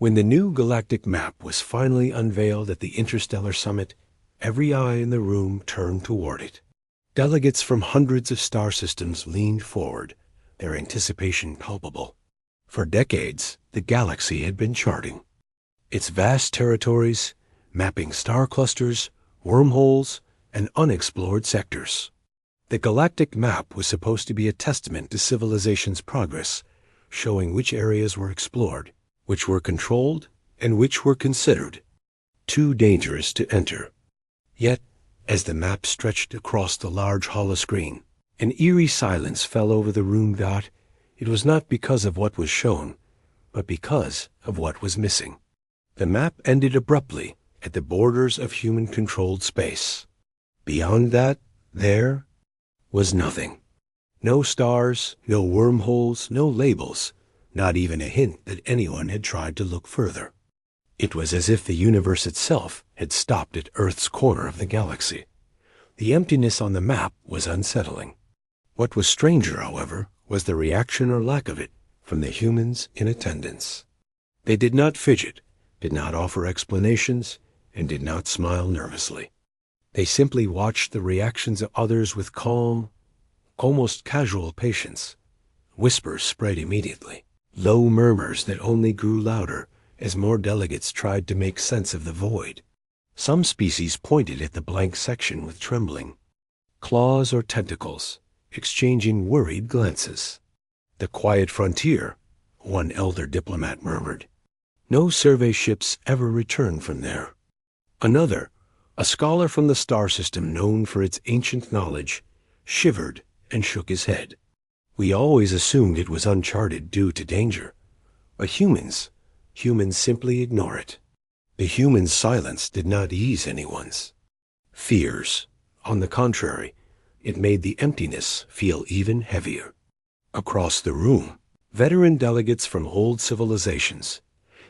When the new galactic map was finally unveiled at the Interstellar Summit, every eye in the room turned toward it. Delegates from hundreds of star systems leaned forward, their anticipation palpable. For decades, the galaxy had been charting its vast territories, mapping star clusters, wormholes, and unexplored sectors. The galactic map was supposed to be a testament to civilization's progress, showing which areas were explored, which were controlled, and which were considered too dangerous to enter. Yet, as the map stretched across the large holoscreen, an eerie silence fell over the room. It was not because of what was shown, but because of what was missing. The map ended abruptly at the borders of human-controlled space. Beyond that, there was nothing. No stars, no wormholes, no labels, not even a hint that anyone had tried to look further. It was as if the universe itself had stopped at Earth's corner of the galaxy. The emptiness on the map was unsettling. What was stranger, however, was the reaction or lack of it from the humans in attendance. They did not fidget, did not offer explanations, and did not smile nervously. They simply watched the reactions of others with calm, almost casual patience. Whispers spread immediately, low murmurs that only grew louder as more delegates tried to make sense of the void. Some species pointed at the blank section with trembling claws or tentacles, exchanging worried glances. "The quiet frontier," one elder diplomat murmured. "No survey ships ever return from there." Another, a scholar from the star system known for its ancient knowledge, shivered and shook his head. "We always assumed it was uncharted due to danger. But humans simply ignore it." The human silence did not ease anyone's fears. On the contrary, it made the emptiness feel even heavier. Across the room, veteran delegates from old civilizations,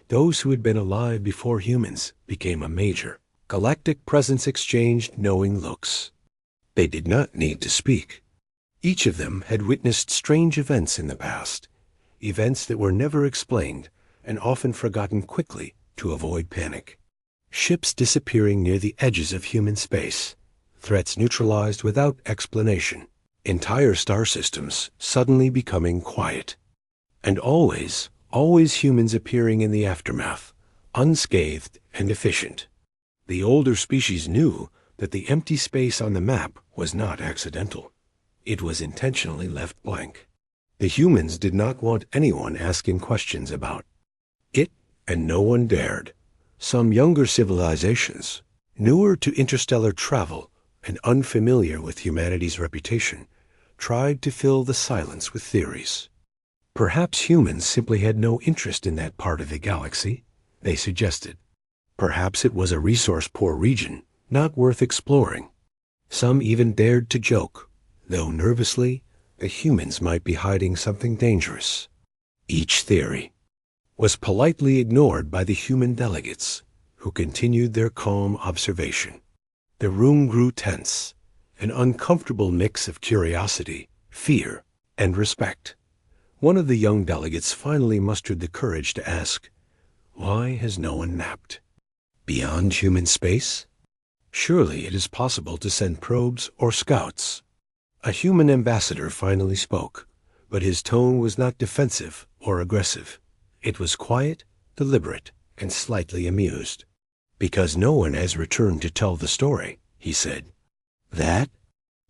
those who had been alive before humans became a major galactic presence, exchanged knowing looks. They did not need to speak. Each of them had witnessed strange events in the past, events that were never explained and often forgotten quickly to avoid panic. Ships disappearing near the edges of human space, threats neutralized without explanation, entire star systems suddenly becoming quiet. And always humans appearing in the aftermath, unscathed and efficient. The older species knew that the empty space on the map was not accidental. It was intentionally left blank. The humans did not want anyone asking questions about it, and no one dared. Some younger civilizations, newer to interstellar travel and unfamiliar with humanity's reputation, tried to fill the silence with theories. Perhaps humans simply had no interest in that part of the galaxy, they suggested. Perhaps it was a resource-poor region, not worth exploring. Some even dared to joke, though nervously, that humans might be hiding something dangerous. Each theory was politely ignored by the human delegates, who continued their calm observation. The room grew tense, an uncomfortable mix of curiosity, fear, and respect. One of the young delegates finally mustered the courage to ask, "Why has no one mapped beyond human space? Surely it is possible to send probes or scouts." A human ambassador finally spoke, but his tone was not defensive or aggressive. It was quiet, deliberate, and slightly amused. "Because no one has returned to tell the story," he said. That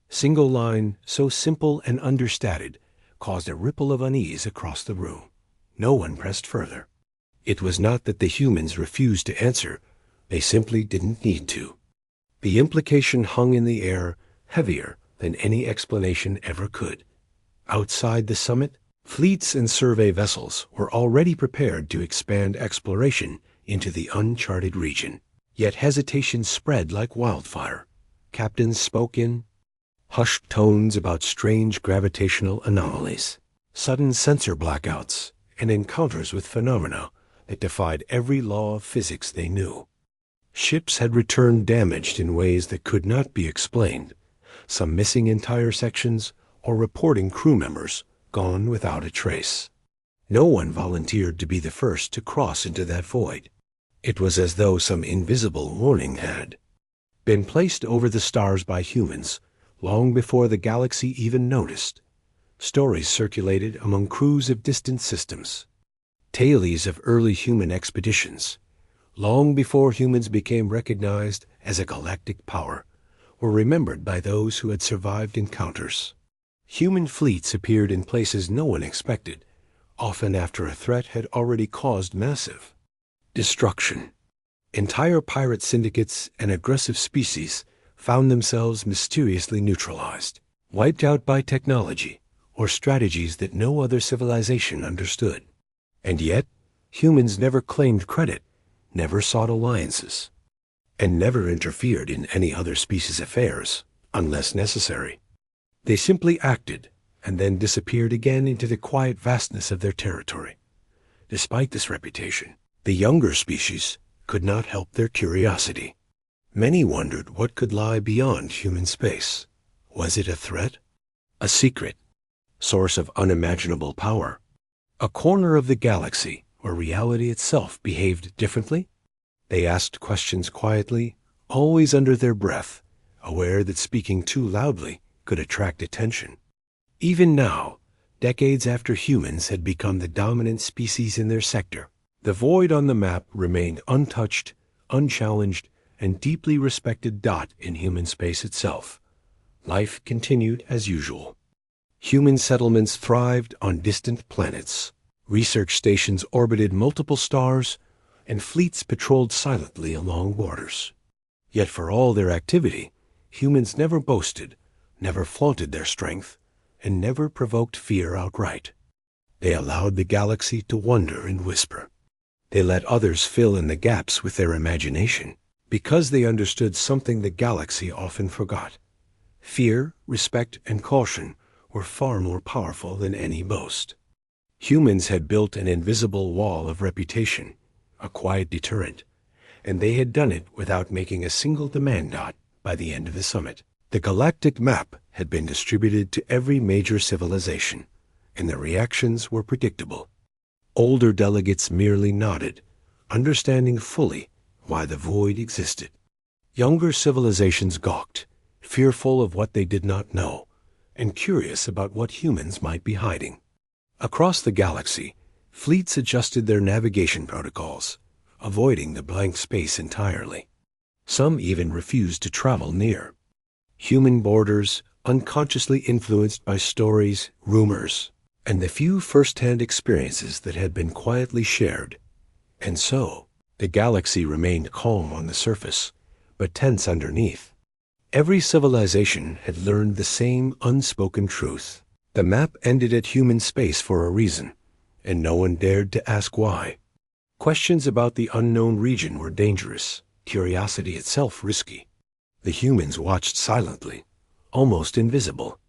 single line, so simple and understated, caused a ripple of unease across the room. No one pressed further. It was not that the humans refused to answer, they simply didn't need to. The implication hung in the air, heavier than any explanation ever could. Outside the summit, fleets and survey vessels were already prepared to expand exploration into the uncharted region. Yet hesitation spread like wildfire. Captains spoke in hushed tones about strange gravitational anomalies, sudden sensor blackouts, and encounters with phenomena that defied every law of physics they knew. Ships had returned damaged in ways that could not be explained, some missing entire sections or reporting crew members gone without a trace. No one volunteered to be the first to cross into that void. It was as though some invisible warning had been placed over the stars by humans long before the galaxy even noticed. Stories circulated among crews of distant systems, tales of early human expeditions, long before humans became recognized as a galactic power, were remembered by those who had survived encounters. Human fleets appeared in places no one expected, often after a threat had already caused massive destruction. Entire pirate syndicates and aggressive species found themselves mysteriously neutralized, wiped out by technology or strategies that no other civilization understood. And yet, humans never claimed credit, never sought alliances, and never interfered in any other species' affairs, unless necessary. They simply acted and then disappeared again into the quiet vastness of their territory. Despite this reputation, the younger species could not help their curiosity. Many wondered what could lie beyond human space. Was it a threat? A secret? Source of unimaginable power? A corner of the galaxy where reality itself behaved differently? They asked questions quietly, always under their breath, aware that speaking too loudly could attract attention. Even now, decades after humans had become the dominant species in their sector, the void on the map remained untouched, unchallenged, and deeply respected dot in human space itself. Life continued as usual. Human settlements thrived on distant planets. Research stations orbited multiple stars, and fleets patrolled silently along borders. Yet for all their activity, humans never boasted, never flaunted their strength, and never provoked fear outright. They allowed the galaxy to wonder and whisper. They let others fill in the gaps with their imagination, because they understood something the galaxy often forgot. Fear, respect, and caution were far more powerful than any boast. Humans had built an invisible wall of reputation, a quiet deterrent, and they had done it without making a single demand dot by the end of the summit. The galactic map had been distributed to every major civilization, and the reactions were predictable. Older delegates merely nodded, understanding fully why the void existed. Younger civilizations gawked, fearful of what they did not know, and curious about what humans might be hiding. Across the galaxy, fleets adjusted their navigation protocols, avoiding the blank space entirely. Some even refused to travel near. Human borders, unconsciously influenced by stories, rumors, and the few first-hand experiences that had been quietly shared. And so, the galaxy remained calm on the surface, but tense underneath. Every civilization had learned the same unspoken truth. The map ended at human space for a reason, and no one dared to ask why. Questions about the unknown region were dangerous, curiosity itself risky. The humans watched silently, almost invisible,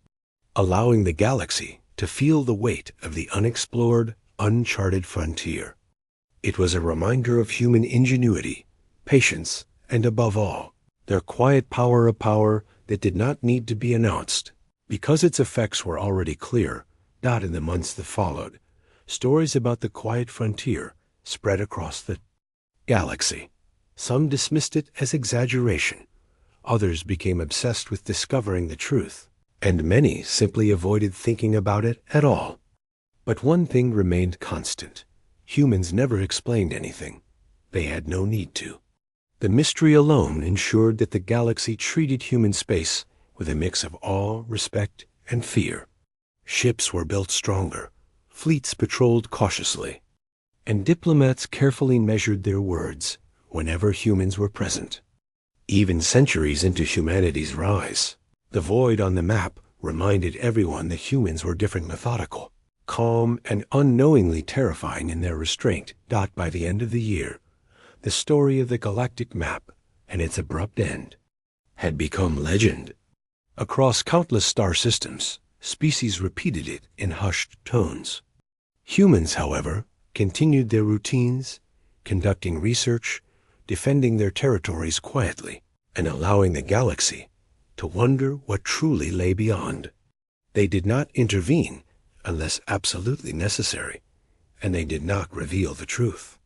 allowing the galaxy to feel the weight of the unexplored, uncharted frontier. It was a reminder of human ingenuity, patience, and above all, their quiet power, a power that did not need to be announced. Because its effects were already clear, not in the months that followed, stories about the quiet frontier spread across the galaxy. Some dismissed it as exaggeration, others became obsessed with discovering the truth, and many simply avoided thinking about it at all. But one thing remained constant. Humans never explained anything. They had no need to. The mystery alone ensured that the galaxy treated human space with a mix of awe, respect, and fear. Ships were built stronger, fleets patrolled cautiously, and diplomats carefully measured their words whenever humans were present. Even centuries into humanity's rise, the void on the map reminded everyone that humans were different, methodical, calm, and unknowingly terrifying in their restraint. By the end of the year, the story of the galactic map and its abrupt end had become legend. Across countless star systems, species repeated it in hushed tones. Humans, however, continued their routines, conducting research, defending their territories quietly, and allowing the galaxy to wonder what truly lay beyond. They did not intervene unless absolutely necessary, and they did not reveal the truth.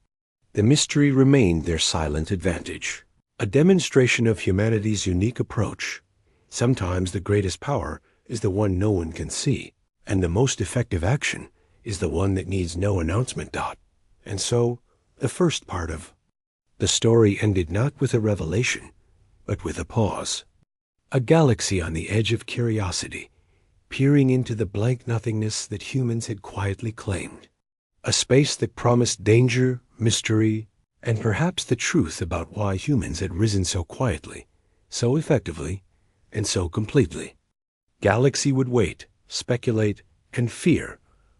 The mystery remained their silent advantage, a demonstration of humanity's unique approach. Sometimes the greatest power is the one no one can see, and the most effective action is the one that needs no announcement. And so, the first part of the story ended not with a revelation, but with a pause. A galaxy on the edge of curiosity, peering into the blank nothingness that humans had quietly claimed. A space that promised danger, mystery, and perhaps the truth about why humans had risen so quietly, so effectively, and so completely. Galaxy would wait, speculate, and fear,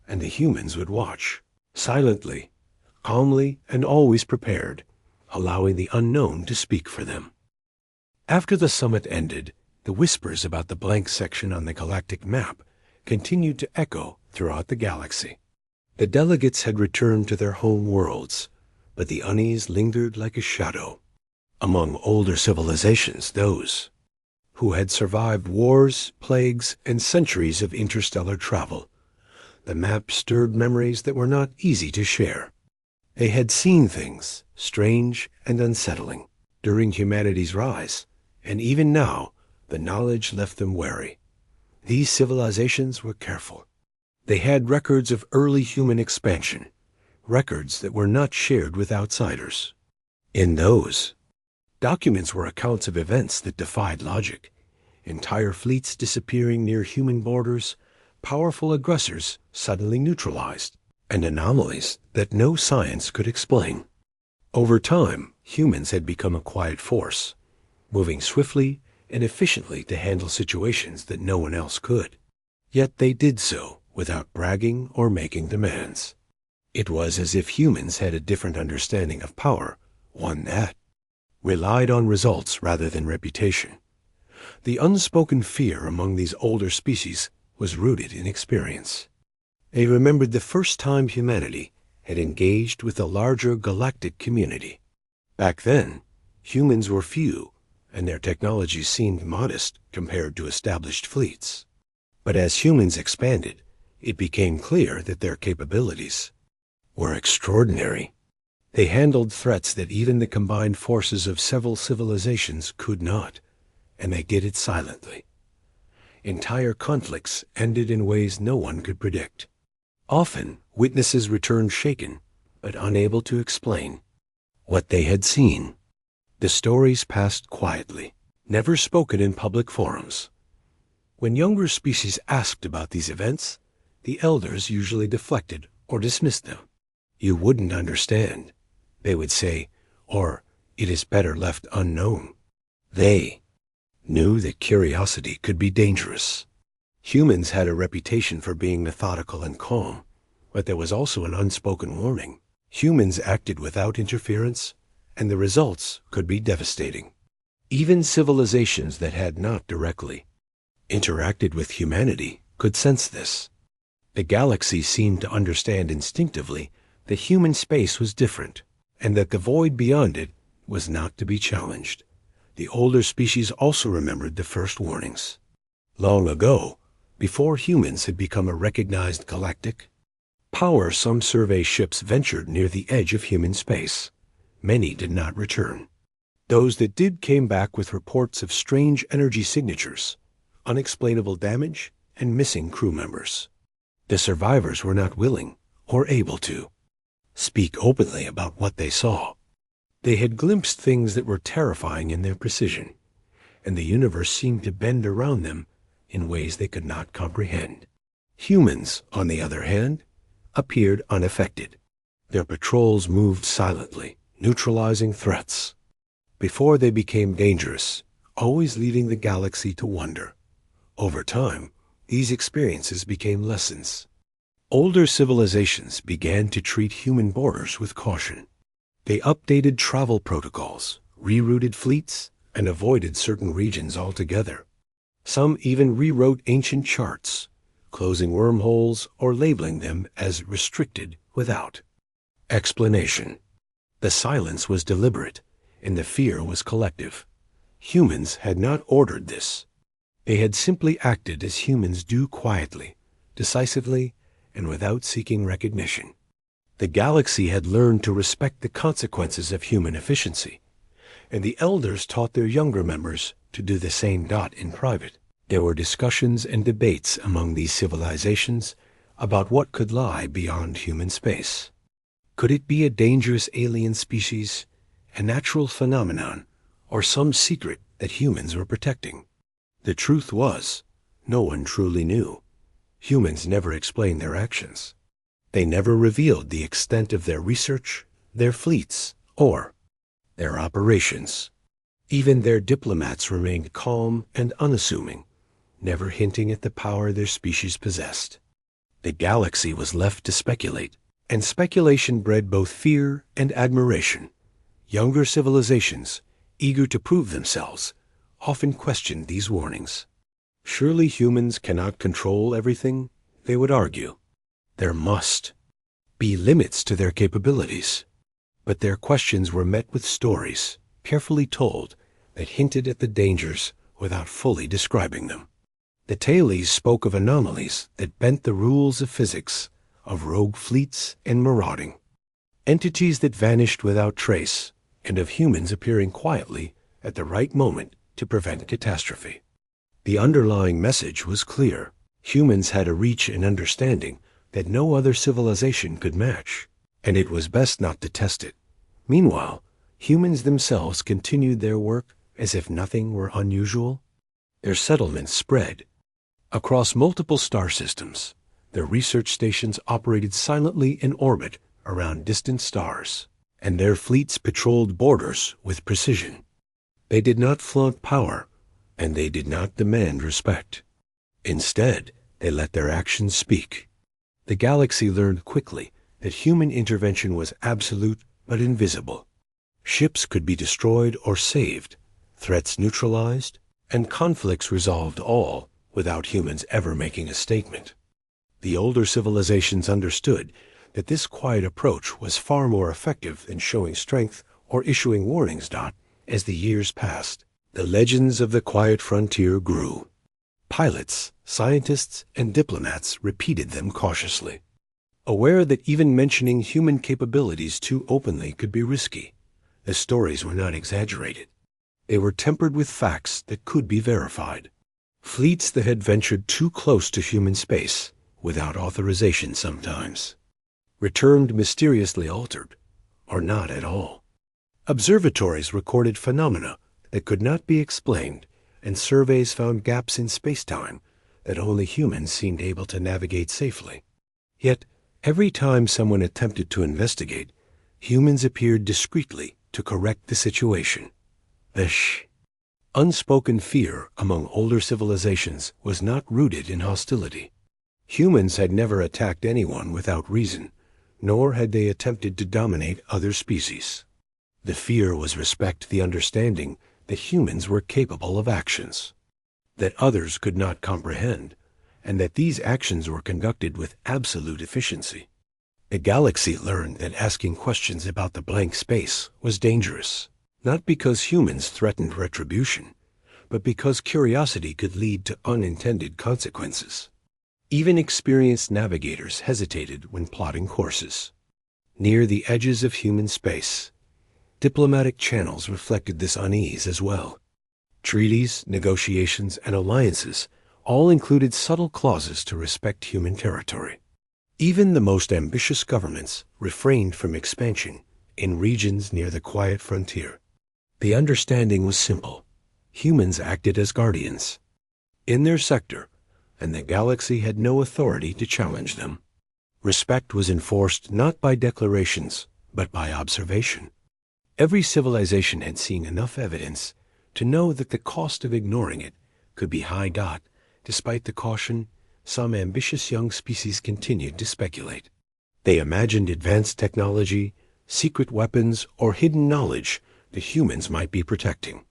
and the humans would watch, silently, calmly, and always prepared, allowing the unknown to speak for them. After the summit ended, the whispers about the blank section on the galactic map continued to echo throughout the galaxy. The delegates had returned to their home worlds, but the unease lingered like a shadow. Among older civilizations, those who had survived wars, plagues, and centuries of interstellar travel, the map stirred memories that were not easy to share. They had seen things strange and unsettling during humanity's rise, and even now the knowledge left them wary. These civilizations were careful. They had records of early human expansion, records that were not shared with outsiders. In those documents were accounts of events that defied logic: entire fleets disappearing near human borders, powerful aggressors suddenly neutralized, and anomalies that no science could explain. Over time, humans had become a quiet force, moving swiftly and efficiently to handle situations that no one else could. Yet they did so without bragging or making demands. It was as if humans had a different understanding of power, one that relied on results rather than reputation. The unspoken fear among these older species was rooted in experience. They remembered the first time humanity had engaged with a larger galactic community. Back then, humans were few, and their technology seemed modest compared to established fleets. But as humans expanded, it became clear that their capabilities were extraordinary. They handled threats that even the combined forces of several civilizations could not, and they did it silently. Entire conflicts ended in ways no one could predict. Often, witnesses returned shaken, but unable to explain what they had seen. The stories passed quietly, never spoken in public forums. When younger species asked about these events, the elders usually deflected or dismissed them. "You wouldn't understand," they would say, or "it is better left unknown." They knew that curiosity could be dangerous. Humans had a reputation for being methodical and calm, but there was also an unspoken warning. Humans acted without interference, and the results could be devastating. Even civilizations that had not directly interacted with humanity could sense this. The galaxy seemed to understand instinctively that human space was different, and that the void beyond it was not to be challenged. The older species also remembered the first warnings. Long ago, before humans had become a recognized galactic power, some survey ships ventured near the edge of human space. Many did not return. Those that did came back with reports of strange energy signatures, unexplainable damage, and missing crew members. The survivors were not willing or able to speak openly about what they saw. They had glimpsed things that were terrifying in their precision, and the universe seemed to bend around them in ways they could not comprehend. Humans, on the other hand, appeared unaffected. Their patrols moved silently, neutralizing threats before they became dangerous, always leaving the galaxy to wonder. Over time, these experiences became lessons. Older civilizations began to treat human borders with caution. They updated travel protocols, rerouted fleets, and avoided certain regions altogether. Some even rewrote ancient charts, closing wormholes or labeling them as restricted without explanation. The silence was deliberate, and the fear was collective. Humans had not ordered this. They had simply acted as humans do, quietly, decisively, and without seeking recognition. The galaxy had learned to respect the consequences of human efficiency, and the elders taught their younger members to do the same. In private, there were discussions and debates among these civilizations about what could lie beyond human space. Could it be a dangerous alien species, a natural phenomenon, or some secret that humans were protecting? The truth was, no one truly knew. Humans never explained their actions. They never revealed the extent of their research, their fleets, or their operations. Even their diplomats remained calm and unassuming, never hinting at the power their species possessed. The galaxy was left to speculate, and speculation bred both fear and admiration. Younger civilizations, eager to prove themselves, often questioned these warnings. Surely humans cannot control everything, they would argue. There must be limits to their capabilities. But their questions were met with stories, carefully told, that hinted at the dangers without fully describing them. The tales spoke of anomalies that bent the rules of physics, of rogue fleets and marauding, entities that vanished without trace, and of humans appearing quietly at the right moment to prevent catastrophe. The underlying message was clear. Humans had a reach and understanding that no other civilization could match, and it was best not to test it. Meanwhile, humans themselves continued their work as if nothing were unusual. Their settlements spread across multiple star systems. Their research stations operated silently in orbit around distant stars, and their fleets patrolled borders with precision. They did not flaunt power, and they did not demand respect. Instead, they let their actions speak. The galaxy learned quickly that human intervention was absolute but invisible. Ships could be destroyed or saved, threats neutralized, and conflicts resolved, all without humans ever making a statement. The older civilizations understood that this quiet approach was far more effective than showing strength or issuing warnings. As the years passed, the legends of the quiet frontier grew. Pilots, scientists, and diplomats repeated them cautiously, aware that even mentioning human capabilities too openly could be risky. The stories were not exaggerated. They were tempered with facts that could be verified. Fleets that had ventured too close to human space, without authorization sometimes, returned mysteriously altered, or not at all. Observatories recorded phenomena that could not be explained, and surveys found gaps in space-time that only humans seemed able to navigate safely. Yet, every time someone attempted to investigate, humans appeared discreetly to correct the situation. The unspoken fear among older civilizations was not rooted in hostility. Humans had never attacked anyone without reason, nor had they attempted to dominate other species. The fear was respect, the understanding that humans were capable of actions that others could not comprehend, and that these actions were conducted with absolute efficiency. The galaxy learned that asking questions about the blank space was dangerous, not because humans threatened retribution, but because curiosity could lead to unintended consequences. Even experienced navigators hesitated when plotting courses. Near the edges of human space, diplomatic channels reflected this unease as well. Treaties, negotiations, and alliances all included subtle clauses to respect human territory. Even the most ambitious governments refrained from expansion in regions near the quiet frontier. The understanding was simple. Humans acted as guardians in their sector, and the galaxy had no authority to challenge them. Respect was enforced not by declarations, but by observation. Every civilization had seen enough evidence to know that the cost of ignoring it could be high. Despite the caution, some ambitious young species continued to speculate. They imagined advanced technology, secret weapons, or hidden knowledge that humans might be protecting.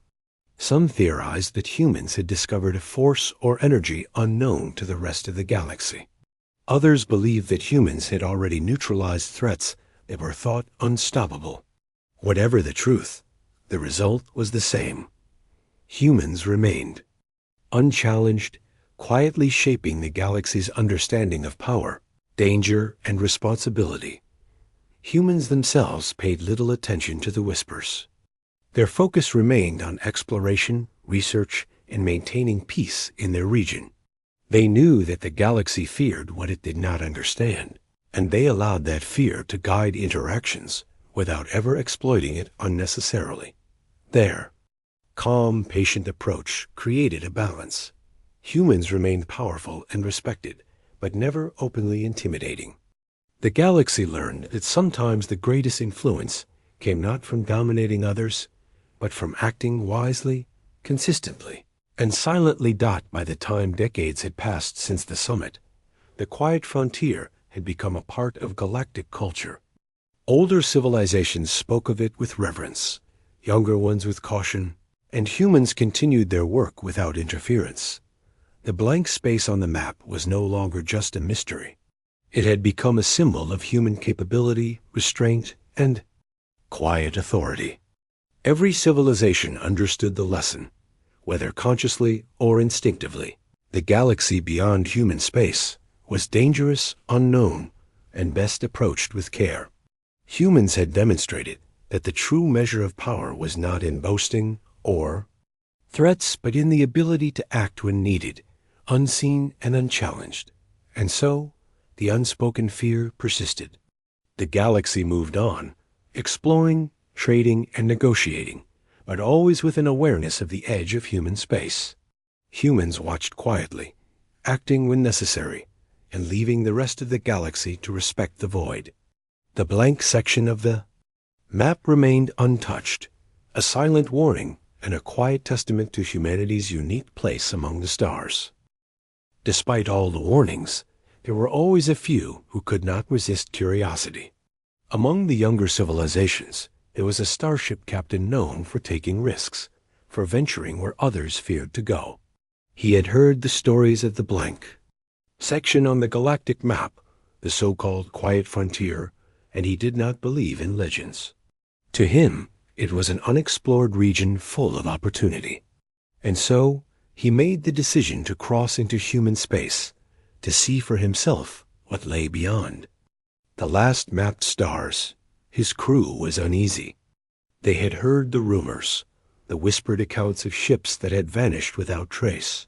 Some theorized that humans had discovered a force or energy unknown to the rest of the galaxy. Others believed that humans had already neutralized threats that were thought unstoppable. Whatever the truth, the result was the same. Humans remained, unchallenged, quietly shaping the galaxy's understanding of power, danger, and responsibility. Humans themselves paid little attention to the whispers. Their focus remained on exploration, research, and maintaining peace in their region. They knew that the galaxy feared what it did not understand, and they allowed that fear to guide interactions without ever exploiting it unnecessarily. Their calm, patient approach created a balance. Humans remained powerful and respected, but never openly intimidating. The galaxy learned that sometimes the greatest influence came not from dominating others, but from acting wisely, consistently, and silently. By the time decades had passed since the summit, the quiet frontier had become a part of galactic culture. Older civilizations spoke of it with reverence, younger ones with caution, and humans continued their work without interference. The blank space on the map was no longer just a mystery. It had become a symbol of human capability, restraint, and quiet authority. Every civilization understood the lesson, whether consciously or instinctively. The galaxy beyond human space was dangerous, unknown, and best approached with care. Humans had demonstrated that the true measure of power was not in boasting or threats, but in the ability to act when needed, unseen and unchallenged. And so, the unspoken fear persisted. The galaxy moved on, exploring, trading, and negotiating, but always with an awareness of the edge of human space. Humans watched quietly, acting when necessary, and leaving the rest of the galaxy to respect the void. The blank section of the map remained untouched, a silent warning and a quiet testament to humanity's unique place among the stars. Despite all the warnings, there were always a few who could not resist curiosity. Among the younger civilizations, there was a starship captain known for taking risks, for venturing where others feared to go. He had heard the stories of the blank section on the galactic map, the so-called quiet frontier, and he did not believe in legends. To him, it was an unexplored region full of opportunity. And so, he made the decision to cross into human space, to see for himself what lay beyond. The last mapped stars, his crew was uneasy. They had heard the rumors, the whispered accounts of ships that had vanished without trace.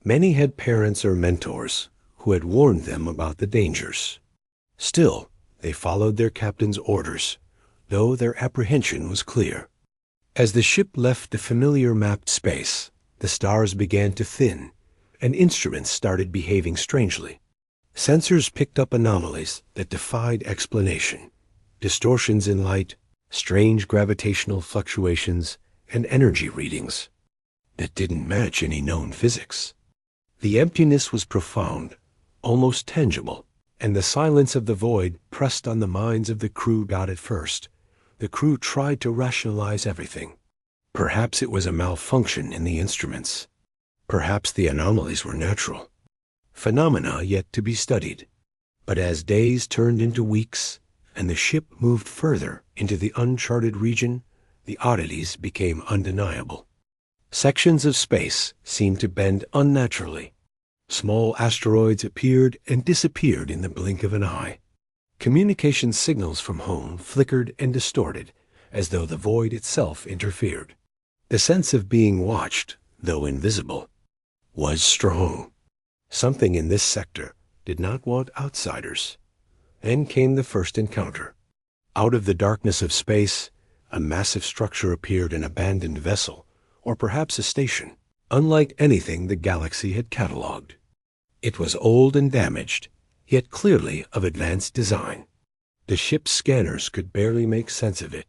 Many had parents or mentors who had warned them about the dangers. Still, they followed their captain's orders, though their apprehension was clear. As the ship left the familiar mapped space, the stars began to thin, and instruments started behaving strangely. Sensors picked up anomalies that defied explanation, distortions in light, strange gravitational fluctuations, and energy readings that didn't match any known physics. The emptiness was profound, almost tangible, and the silence of the void pressed on the minds of the crew. At first, the crew tried to rationalize everything. Perhaps it was a malfunction in the instruments. Perhaps the anomalies were natural, phenomena yet to be studied. But as days turned into weeks, and the ship moved further into the uncharted region, the oddities became undeniable. Sections of space seemed to bend unnaturally. Small asteroids appeared and disappeared in the blink of an eye. Communication signals from home flickered and distorted, as though the void itself interfered. The sense of being watched, though invisible, was strong. Something in this sector did not want outsiders. Then came the first encounter. Out of the darkness of space, a massive structure appeared, an abandoned vessel, or perhaps a station, unlike anything the galaxy had catalogued. It was old and damaged, yet clearly of advanced design. The ship's scanners could barely make sense of it.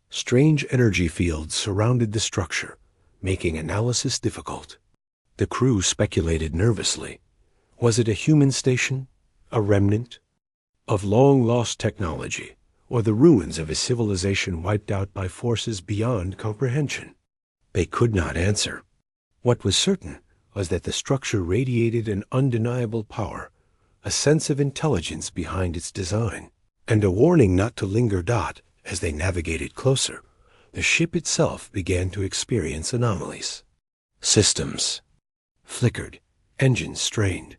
Strange energy fields surrounded the structure, making analysis difficult. The crew speculated nervously. Was it a human station, a remnant of long-lost technology, or the ruins of a civilization wiped out by forces beyond comprehension? They could not answer. What was certain was that the structure radiated an undeniable power, a sense of intelligence behind its design, and a warning not to linger. As they navigated closer, the ship itself began to experience anomalies. Systems flickered, engines strained,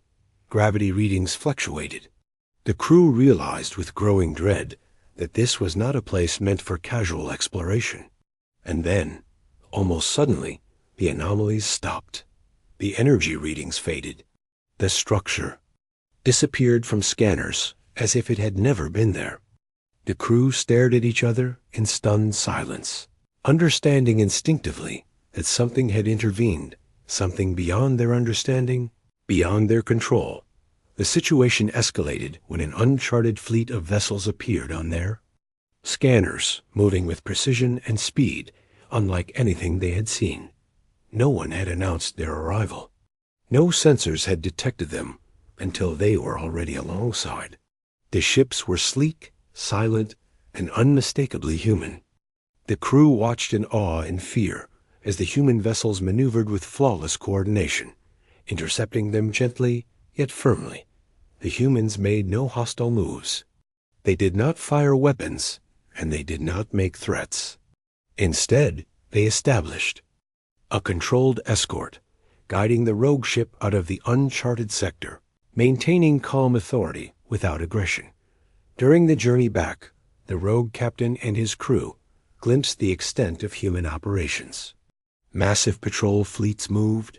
gravity readings fluctuated. The crew realized with growing dread that this was not a place meant for casual exploration. And then, almost suddenly, the anomalies stopped. The energy readings faded. The structure disappeared from scanners as if it had never been there. The crew stared at each other in stunned silence, understanding instinctively that something had intervened, something beyond their understanding, beyond their control. The situation escalated when an uncharted fleet of vessels appeared on their scanners, moving with precision and speed unlike anything they had seen. No one had announced their arrival. No sensors had detected them until they were already alongside. The ships were sleek, silent, and unmistakably human. The crew watched in awe and fear as the human vessels maneuvered with flawless coordination, intercepting them gently yet firmly. The humans made no hostile moves. They did not fire weapons, and they did not make threats. Instead, they established a controlled escort, guiding the rogue ship out of the uncharted sector, maintaining calm authority without aggression. During the journey back, the rogue captain and his crew glimpsed the extent of human operations. Massive patrol fleets moved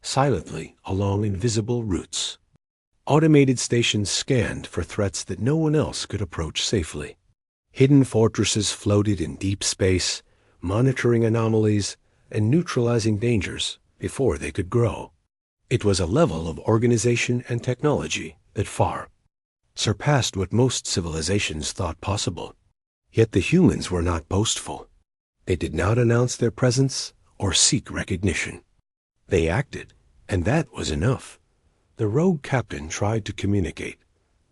silently along invisible routes. Automated stations scanned for threats that no one else could approach safely. Hidden fortresses floated in deep space, monitoring anomalies and neutralizing dangers before they could grow. It was a level of organization and technology that far surpassed what most civilizations thought possible. Yet the humans were not boastful. They did not announce their presence or seek recognition. They acted, and that was enough. The rogue captain tried to communicate,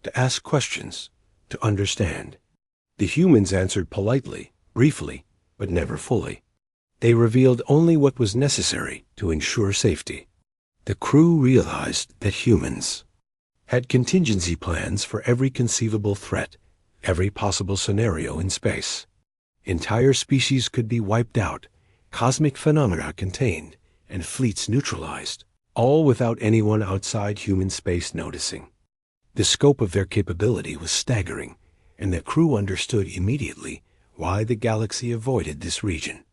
to ask questions, to understand. The humans answered politely, briefly, but never fully. They revealed only what was necessary to ensure safety. The crew realized that humans had contingency plans for every conceivable threat, every possible scenario in space. Entire species could be wiped out, cosmic phenomena contained, and fleets neutralized, all without anyone outside human space noticing. The scope of their capability was staggering, and the crew understood immediately why the galaxy avoided this region.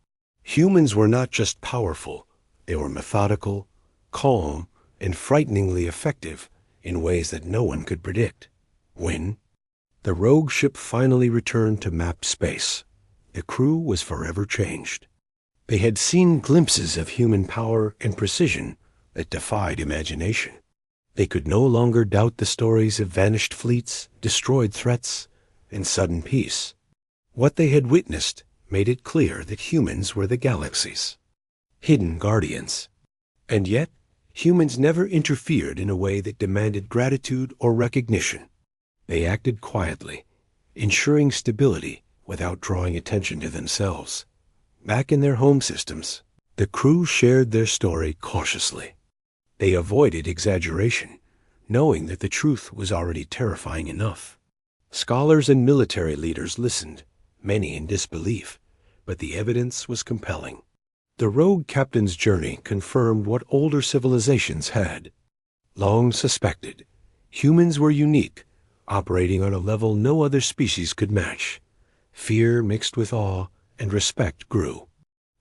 Humans were not just powerful, they were methodical, calm, and frighteningly effective in ways that no one could predict. When the rogue ship finally returned to mapped space, the crew was forever changed. They had seen glimpses of human power and precision that defied imagination. They could no longer doubt the stories of vanished fleets, destroyed threats, and sudden peace. What they had witnessed made it clear that humans were the galaxy's hidden guardians. And yet, humans never interfered in a way that demanded gratitude or recognition. They acted quietly, ensuring stability without drawing attention to themselves. Back in their home systems, the crew shared their story cautiously. They avoided exaggeration, knowing that the truth was already terrifying enough. Scholars and military leaders listened, many in disbelief, but the evidence was compelling. The rogue captain's journey confirmed what older civilizations had long suspected. Humans were unique, operating on a level no other species could match. Fear mixed with awe, and respect grew.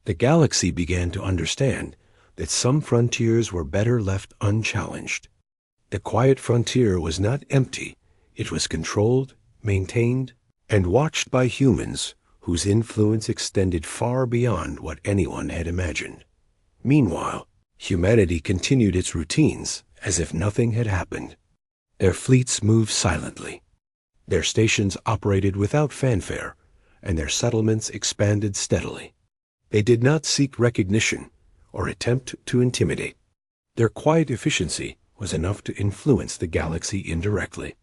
The galaxy began to understand that some frontiers were better left unchallenged. The quiet frontier was not empty. It was controlled, maintained, and watched by humans whose influence extended far beyond what anyone had imagined. Meanwhile, humanity continued its routines as if nothing had happened. Their fleets moved silently. Their stations operated without fanfare, and their settlements expanded steadily. They did not seek recognition or attempt to intimidate. Their quiet efficiency was enough to influence the galaxy indirectly.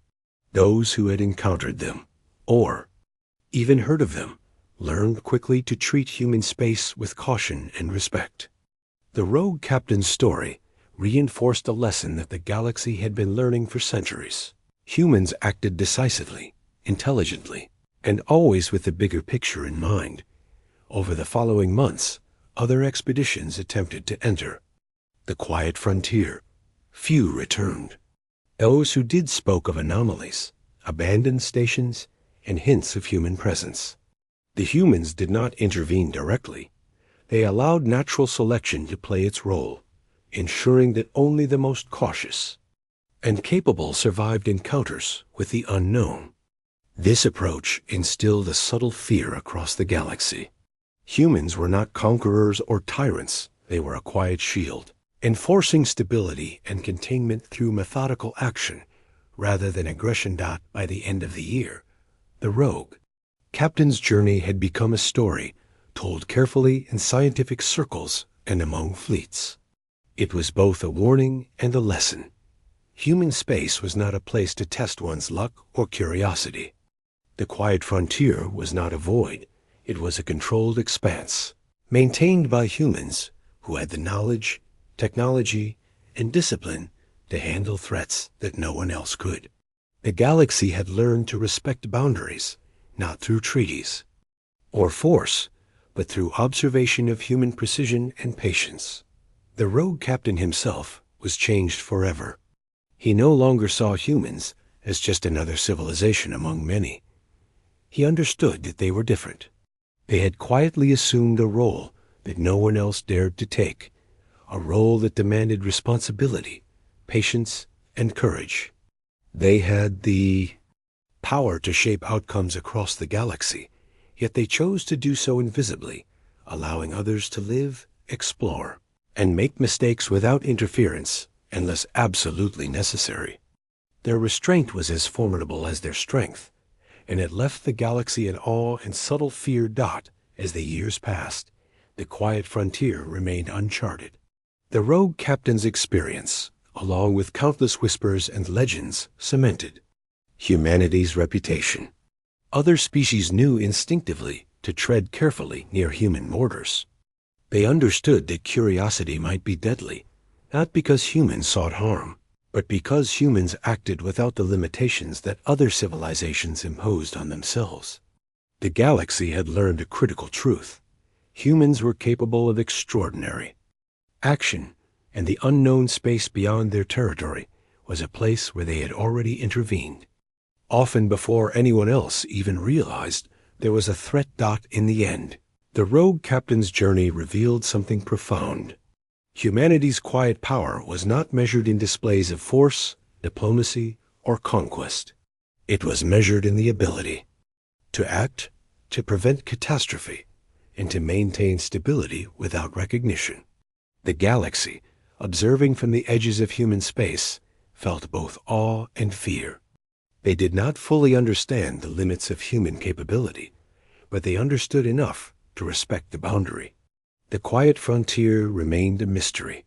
Those who had encountered them, or even heard of them, learned quickly to treat human space with caution and respect. The rogue captain's story reinforced a lesson that the galaxy had been learning for centuries. Humans acted decisively, intelligently, and always with the bigger picture in mind. Over the following months, other expeditions attempted to enter the quiet frontier. Few returned. Those who did spoke of anomalies, abandoned stations, and hints of human presence. The humans did not intervene directly. They allowed natural selection to play its role, ensuring that only the most cautious and capable survived encounters with the unknown. This approach instilled a subtle fear across the galaxy. Humans were not conquerors or tyrants. They were a quiet shield, enforcing stability and containment through methodical action rather than aggression. By the end of the year, the Rogue Captain's journey had become a story told carefully in scientific circles and among fleets. It was both a warning and a lesson. Human space was not a place to test one's luck or curiosity. The quiet frontier was not a void. It was a controlled expanse, maintained by humans who had the knowledge, technology, and discipline to handle threats that no one else could. The galaxy had learned to respect boundaries, not through treaties or force, but through observation of human precision and patience. The Rogue Captain himself was changed forever. He no longer saw humans as just another civilization among many. He understood that they were different. They had quietly assumed a role that no one else dared to take, a role that demanded responsibility, patience, and courage. They had the power to shape outcomes across the galaxy, yet they chose to do so invisibly, allowing others to live, explore, and make mistakes without interference unless absolutely necessary. Their restraint was as formidable as their strength, and it left the galaxy in awe and subtle fear. As the years passed, the quiet frontier remained uncharted. The Rogue Captain's experience, along with countless whispers and legends, cemented humanity's reputation. Other species knew instinctively to tread carefully near human borders. They understood that curiosity might be deadly, not because humans sought harm, but because humans acted without the limitations that other civilizations imposed on themselves. The galaxy had learned a critical truth. Humans were capable of extraordinary action, and the unknown space beyond their territory was a place where they had already intervened, often before anyone else even realized there was a threat. In the end, the Rogue Captain's journey revealed something profound. Humanity's quiet power was not measured in displays of force, diplomacy, or conquest. It was measured in the ability to act, to prevent catastrophe, and to maintain stability without recognition. The galaxy, observing from the edges of human space, felt both awe and fear. They did not fully understand the limits of human capability, but they understood enough to respect the boundary. The quiet frontier remained a mystery,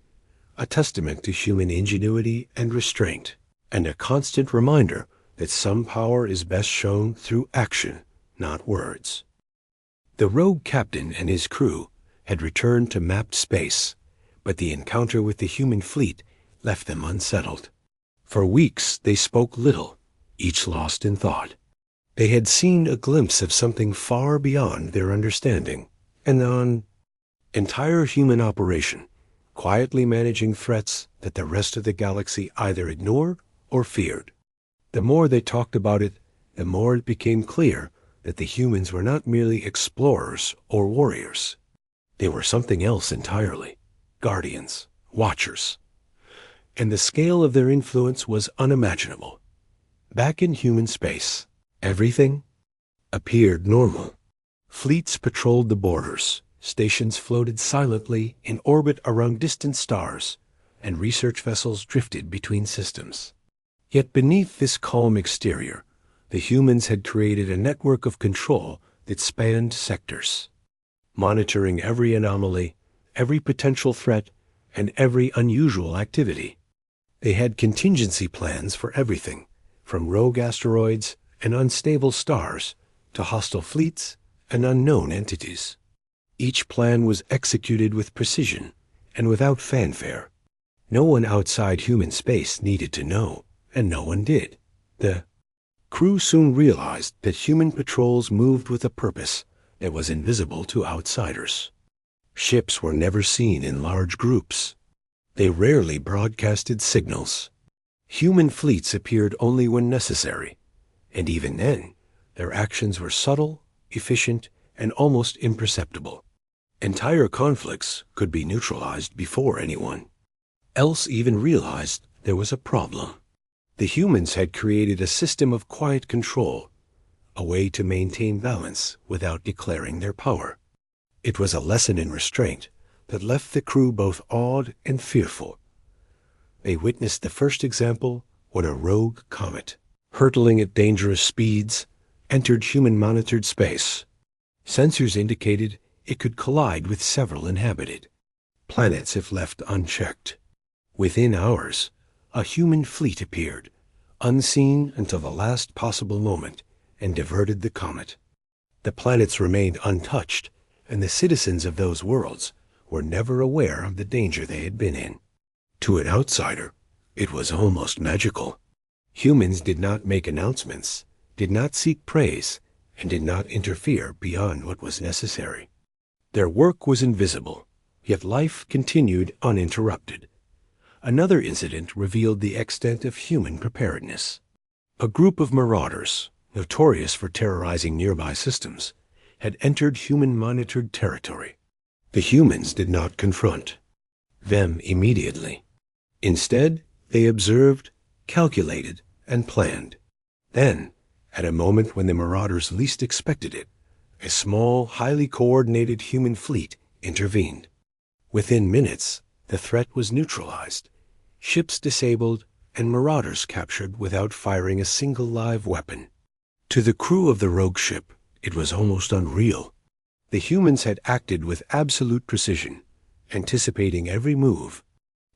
a testament to human ingenuity and restraint, and a constant reminder that some power is best shown through action, not words. The Rogue Captain and his crew had returned to mapped space, but the encounter with the human fleet left them unsettled. For weeks they spoke little, each lost in thought. They had seen a glimpse of something far beyond their understanding, an entire human operation, quietly managing threats that the rest of the galaxy either ignored or feared. The more they talked about it, the more it became clear that the humans were not merely explorers or warriors. They were something else entirely, guardians, watchers. And the scale of their influence was unimaginable. Back in human space, everything appeared normal. Fleets patrolled the borders, stations floated silently in orbit around distant stars, and research vessels drifted between systems. Yet beneath this calm exterior, the humans had created a network of control that spanned sectors, monitoring every anomaly, every potential threat, and every unusual activity. They had contingency plans for everything, from rogue asteroids and unstable stars to hostile fleets and unknown entities. Each plan was executed with precision and without fanfare. No one outside human space needed to know, and no one did. The crew soon realized that human patrols moved with a purpose that was invisible to outsiders. Ships were never seen in large groups. They rarely broadcasted signals. Human fleets appeared only when necessary, and even then, Their actions were subtle, efficient, and almost imperceptible. Entire conflicts could be neutralized before anyone else even realized there was a problem. The humans had created a system of quiet control, a way to maintain balance without declaring their power. It was a lesson in restraint that left the crew both awed and fearful. They witnessed the first example when a rogue comet, hurtling at dangerous speeds, entered human-monitored space. Sensors indicated it could collide with several inhabited planets if left unchecked. Within hours, a human fleet appeared, unseen until the last possible moment, and diverted the comet. The planets remained untouched, and the citizens of those worlds were never aware of the danger they had been in. To an outsider, it was almost magical. Humans did not make announcements, did not seek praise, and did not interfere beyond what was necessary. Their work was invisible, yet life continued uninterrupted. Another incident revealed the extent of human preparedness. A group of marauders, notorious for terrorizing nearby systems, had entered human-monitored territory. The humans did not confront them immediately. Instead, they observed, calculated, and planned. Then, at a moment when the marauders least expected it, a small, highly coordinated human fleet intervened. Within minutes, the threat was neutralized, ships disabled, and marauders captured without firing a single live weapon. To the crew of the rogue ship, it was almost unreal. The humans had acted with absolute precision, anticipating every move,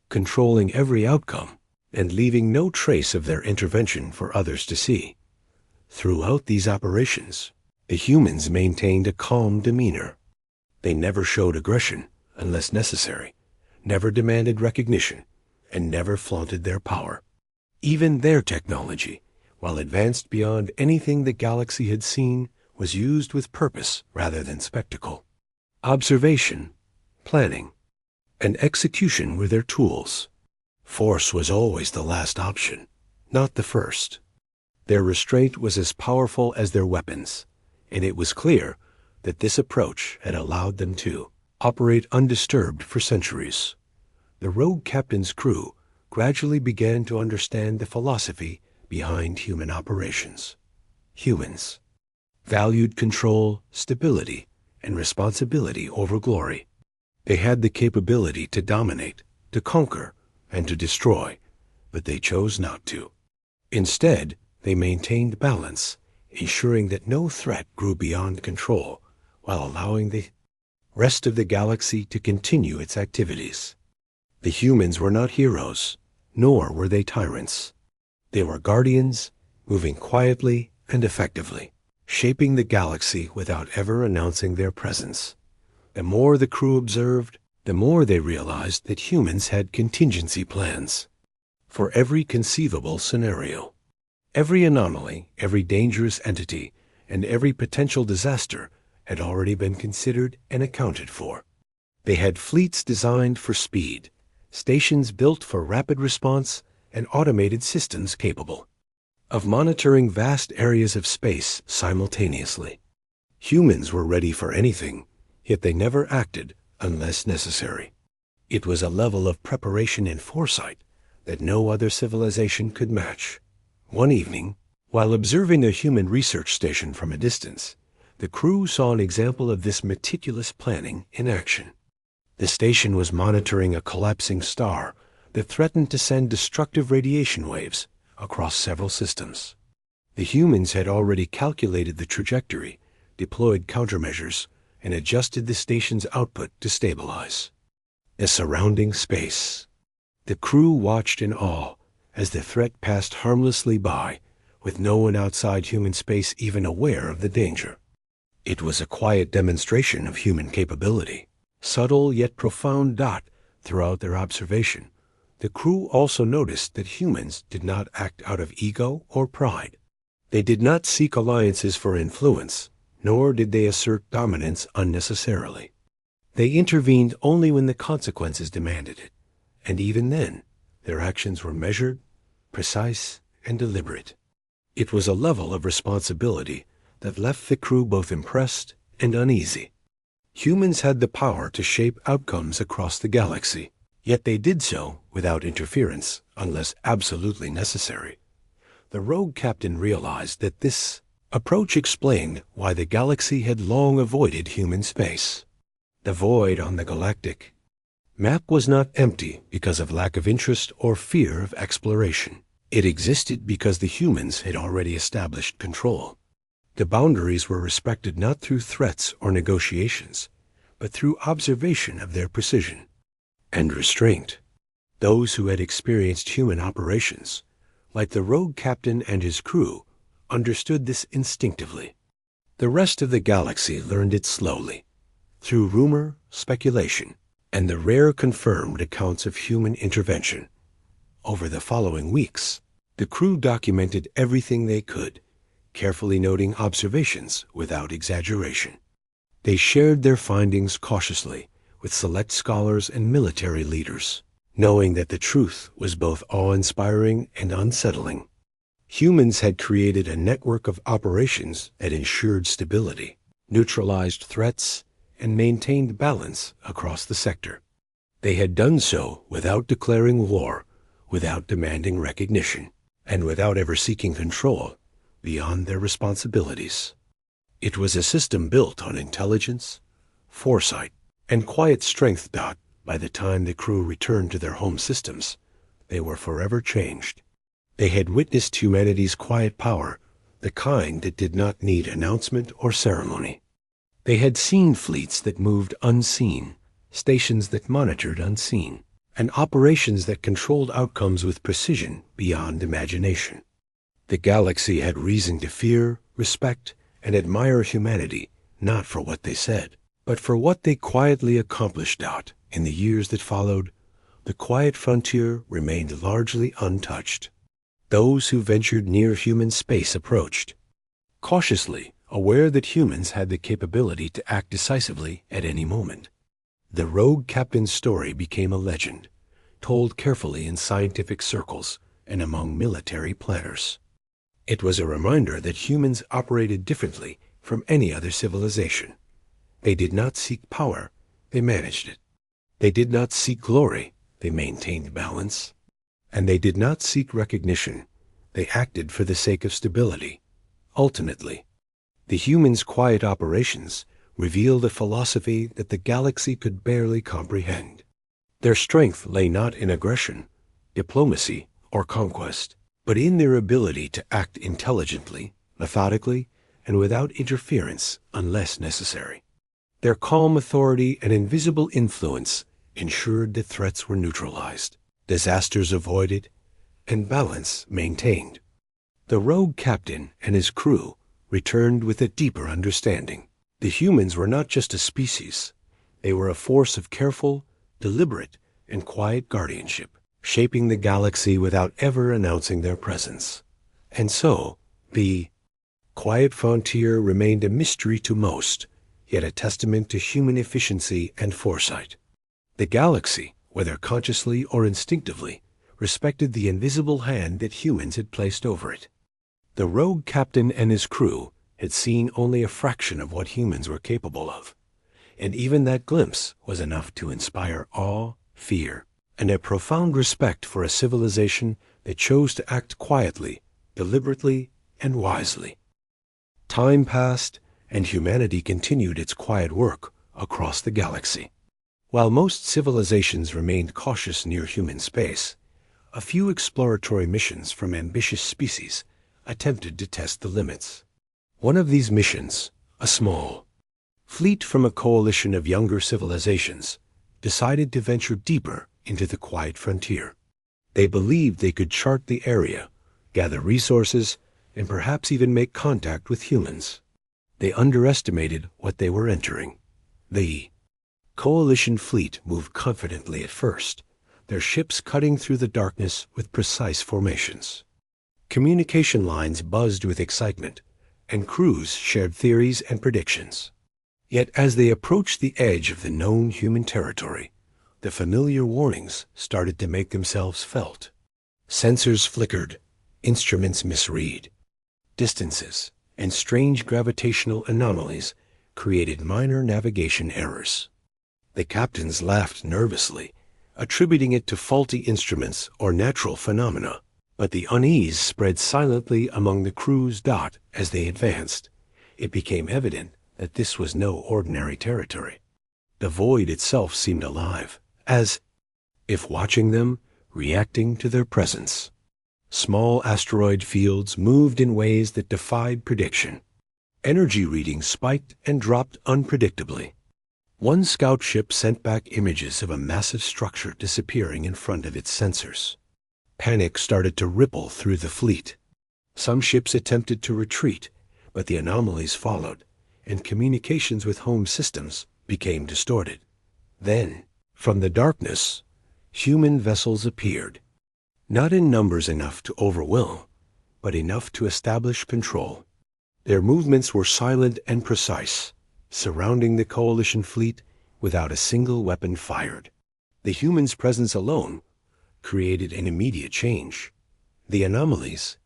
controlling every outcome, and leaving no trace of their intervention for others to see. Throughout these operations, the humans maintained a calm demeanor. They never showed aggression unless necessary, never demanded recognition, and never flaunted their power. Even their technology, while advanced beyond anything the galaxy had seen, was used with purpose rather than spectacle. Observation, planning, and execution were their tools. Force was always the last option, not the first. Their restraint was as powerful as their weapons, and it was clear that this approach had allowed them to operate undisturbed for centuries. The rogue captain's crew gradually began to understand the philosophy behind human operations. Humans valued control, stability, and responsibility over glory. They had the capability to dominate, to conquer, and to destroy, but they chose not to. Instead, they maintained balance, ensuring that no threat grew beyond control, while allowing the rest of the galaxy to continue its activities. The humans were not heroes, nor were they tyrants. They were guardians, moving quietly and effectively, shaping the galaxy without ever announcing their presence. The more the crew observed, the more they realized that humans had contingency plans for every conceivable scenario. Every anomaly, every dangerous entity, and every potential disaster had already been considered and accounted for. They had fleets designed for speed, stations built for rapid response, and automated systems capable of monitoring vast areas of space simultaneously. Humans were ready for anything, yet they never acted unless necessary. It was a level of preparation and foresight that no other civilization could match. One evening, while observing the human research station from a distance, the crew saw an example of this meticulous planning in action. The station was monitoring a collapsing star that threatened to send destructive radiation waves across several systems. The humans had already calculated the trajectory, deployed countermeasures, and adjusted the station's output to stabilize the surrounding space. The crew watched in awe as the threat passed harmlessly by, with no one outside human space even aware of the danger. It was a quiet demonstration of human capability, subtle yet profound dot throughout their observation. The crew also noticed that humans did not act out of ego or pride. They did not seek alliances for influence, nor did they assert dominance unnecessarily. They intervened only when the consequences demanded it, and even then, their actions were measured, precise, and deliberate. It was a level of responsibility that left the crew both impressed and uneasy. Humans had the power to shape outcomes across the galaxy, yet they did so without interference unless absolutely necessary. The rogue captain realized that this approach explained why the galaxy had long avoided human space. The void on the galactic map was not empty because of lack of interest or fear of exploration. It existed because the humans had already established control. The boundaries were respected not through threats or negotiations, but through observation of their precision and restraint. Those who had experienced human operations, like the rogue captain and his crew, understood this instinctively. The rest of the galaxy learned it slowly, through rumor, speculation, and the rare confirmed accounts of human intervention. Over the following weeks, the crew documented everything they could, carefully noting observations without exaggeration. They shared their findings cautiously with select scholars and military leaders, knowing that the truth was both awe-inspiring and unsettling. Humans had created a network of operations that ensured stability, neutralized threats, and maintained balance across the sector. They had done so without declaring war, without demanding recognition, and without ever seeking control beyond their responsibilities. It was a system built on intelligence, foresight, and quiet strength. By the time the crew returned to their home systems, they were forever changed. They had witnessed humanity's quiet power, the kind that did not need announcement or ceremony. They had seen fleets that moved unseen, stations that monitored unseen, and operations that controlled outcomes with precision beyond imagination. The galaxy had reason to fear, respect, and admire humanity, not for what they said, but for what they quietly accomplished. In the years that followed, the quiet frontier remained largely untouched. Those who ventured near human space approached, cautiously, aware that humans had the capability to act decisively at any moment. The rogue captain's story became a legend, told carefully in scientific circles and among military planners. It was a reminder that humans operated differently from any other civilization. They did not seek power, they managed it. They did not seek glory, they maintained balance. And they did not seek recognition, they acted for the sake of stability. Ultimately, the humans' quiet operations revealed a philosophy that the galaxy could barely comprehend. Their strength lay not in aggression, diplomacy, or conquest, but in their ability to act intelligently, methodically, and without interference unless necessary. Their calm authority and invisible influence ensured that threats were neutralized, disasters avoided, and balance maintained. The rogue captain and his crew returned with a deeper understanding. The humans were not just a species. They were a force of careful, deliberate, and quiet guardianship, shaping the galaxy without ever announcing their presence. And so, the quiet frontier remained a mystery to most, yet a testament to human efficiency and foresight. The galaxy, whether consciously or instinctively, respected the invisible hand that humans had placed over it. The rogue captain and his crew had seen only a fraction of what humans were capable of, and even that glimpse was enough to inspire awe, fear, and a profound respect for a civilization that chose to act quietly, deliberately, and wisely. Time passed, and humanity continued its quiet work across the galaxy. While most civilizations remained cautious near human space, a few exploratory missions from ambitious species attempted to test the limits. One of these missions, a small fleet from a coalition of younger civilizations, decided to venture deeper into the quiet frontier. They believed they could chart the area, gather resources, and perhaps even make contact with humans. They underestimated what they were entering. The coalition fleet moved confidently at first, their ships cutting through the darkness with precise formations. Communication lines buzzed with excitement, and crews shared theories and predictions. Yet as they approached the edge of the known human territory, the familiar warnings started to make themselves felt. Sensors flickered, instruments misread. Distances, and strange gravitational anomalies created minor navigation errors. The captains laughed nervously, attributing it to faulty instruments or natural phenomena, but the unease spread silently among the crew's dot as they advanced. It became evident that this was no ordinary territory. The void itself seemed alive, as if watching them, reacting to their presence. Small asteroid fields moved in ways that defied prediction. Energy readings spiked and dropped unpredictably. One scout ship sent back images of a massive structure disappearing in front of its sensors. Panic started to ripple through the fleet. Some ships attempted to retreat, but the anomalies followed, and communications with home systems became distorted. Then, from the darkness, human vessels appeared, not in numbers enough to overwhelm, but enough to establish control. Their movements were silent and precise, surrounding the coalition fleet without a single weapon fired. The humans' presence alone created an immediate change. The anomalies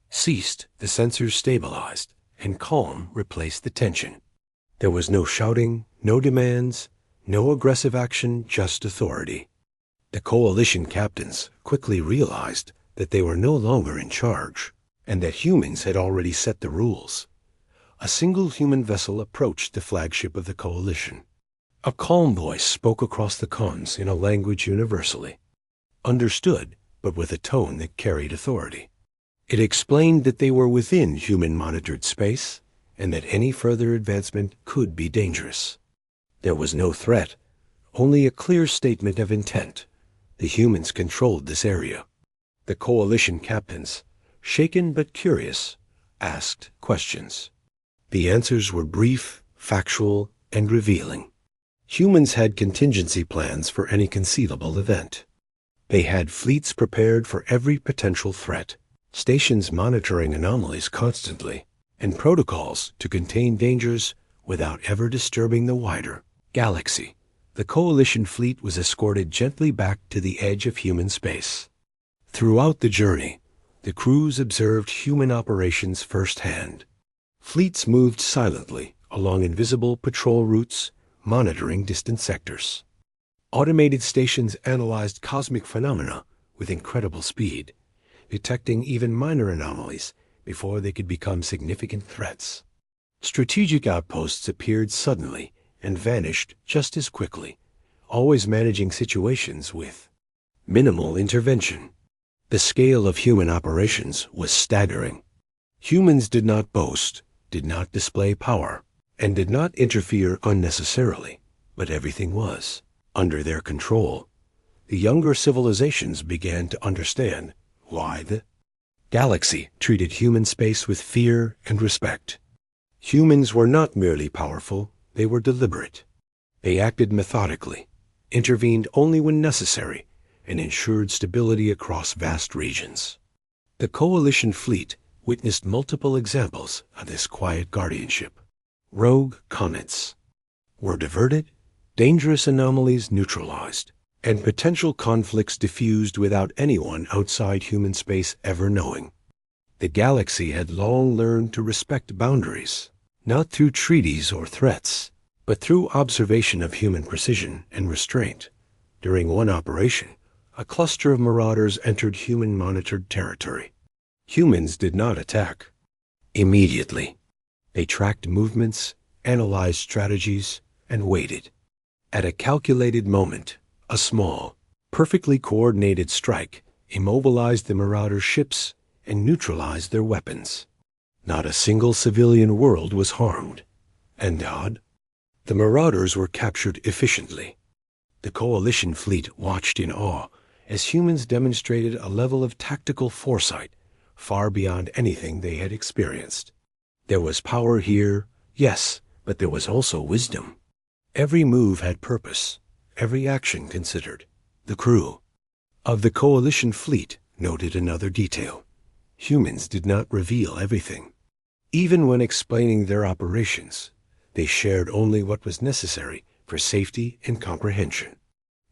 ceased, the sensors stabilized, and calm replaced the tension. There was no shouting, no demands, no aggressive action, just authority. The coalition captains quickly realized that they were no longer in charge, and that humans had already set the rules. A single human vessel approached the flagship of the coalition. A calm voice spoke across the comms in a language universally understood, but with a tone that carried authority. It explained that they were within human-monitored space, and that any further advancement could be dangerous. There was no threat, only a clear statement of intent. The humans controlled this area. The coalition captains, shaken but curious, asked questions. The answers were brief, factual, and revealing. Humans had contingency plans for any conceivable event. They had fleets prepared for every potential threat, stations monitoring anomalies constantly, and protocols to contain dangers without ever disturbing the wider galaxy. The coalition fleet was escorted gently back to the edge of human space. Throughout the journey, the crews observed human operations firsthand. Fleets moved silently along invisible patrol routes, monitoring distant sectors. Automated stations analyzed cosmic phenomena with incredible speed, detecting even minor anomalies before they could become significant threats. Strategic outposts appeared suddenly and vanished just as quickly, always managing situations with minimal intervention. The scale of human operations was staggering. Humans did not boast, did not display power, and did not interfere unnecessarily, but everything was under their control. The younger civilizations began to understand why the galaxy treated human space with fear and respect. Humans were not merely powerful, they were deliberate. They acted methodically, intervened only when necessary, and ensured stability across vast regions. The coalition fleet witnessed multiple examples of this quiet guardianship. Rogue comets were diverted, dangerous anomalies neutralized, and potential conflicts diffused without anyone outside human space ever knowing. The galaxy had long learned to respect boundaries, not through treaties or threats, but through observation of human precision and restraint. During one operation, a cluster of marauders entered human-monitored territory. Humans did not attack immediately. They tracked movements, analyzed strategies, and waited. At a calculated moment, a small, perfectly coordinated strike immobilized the marauders' ships and neutralized their weapons. Not a single civilian world was harmed. And odd, the marauders were captured efficiently. The coalition fleet watched in awe as humans demonstrated a level of tactical foresight far beyond anything they had experienced. There was power here, yes, but there was also wisdom. Every move had purpose, every action considered. The crew of the coalition fleet noted another detail. Humans did not reveal everything. Even when explaining their operations, they shared only what was necessary for safety and comprehension.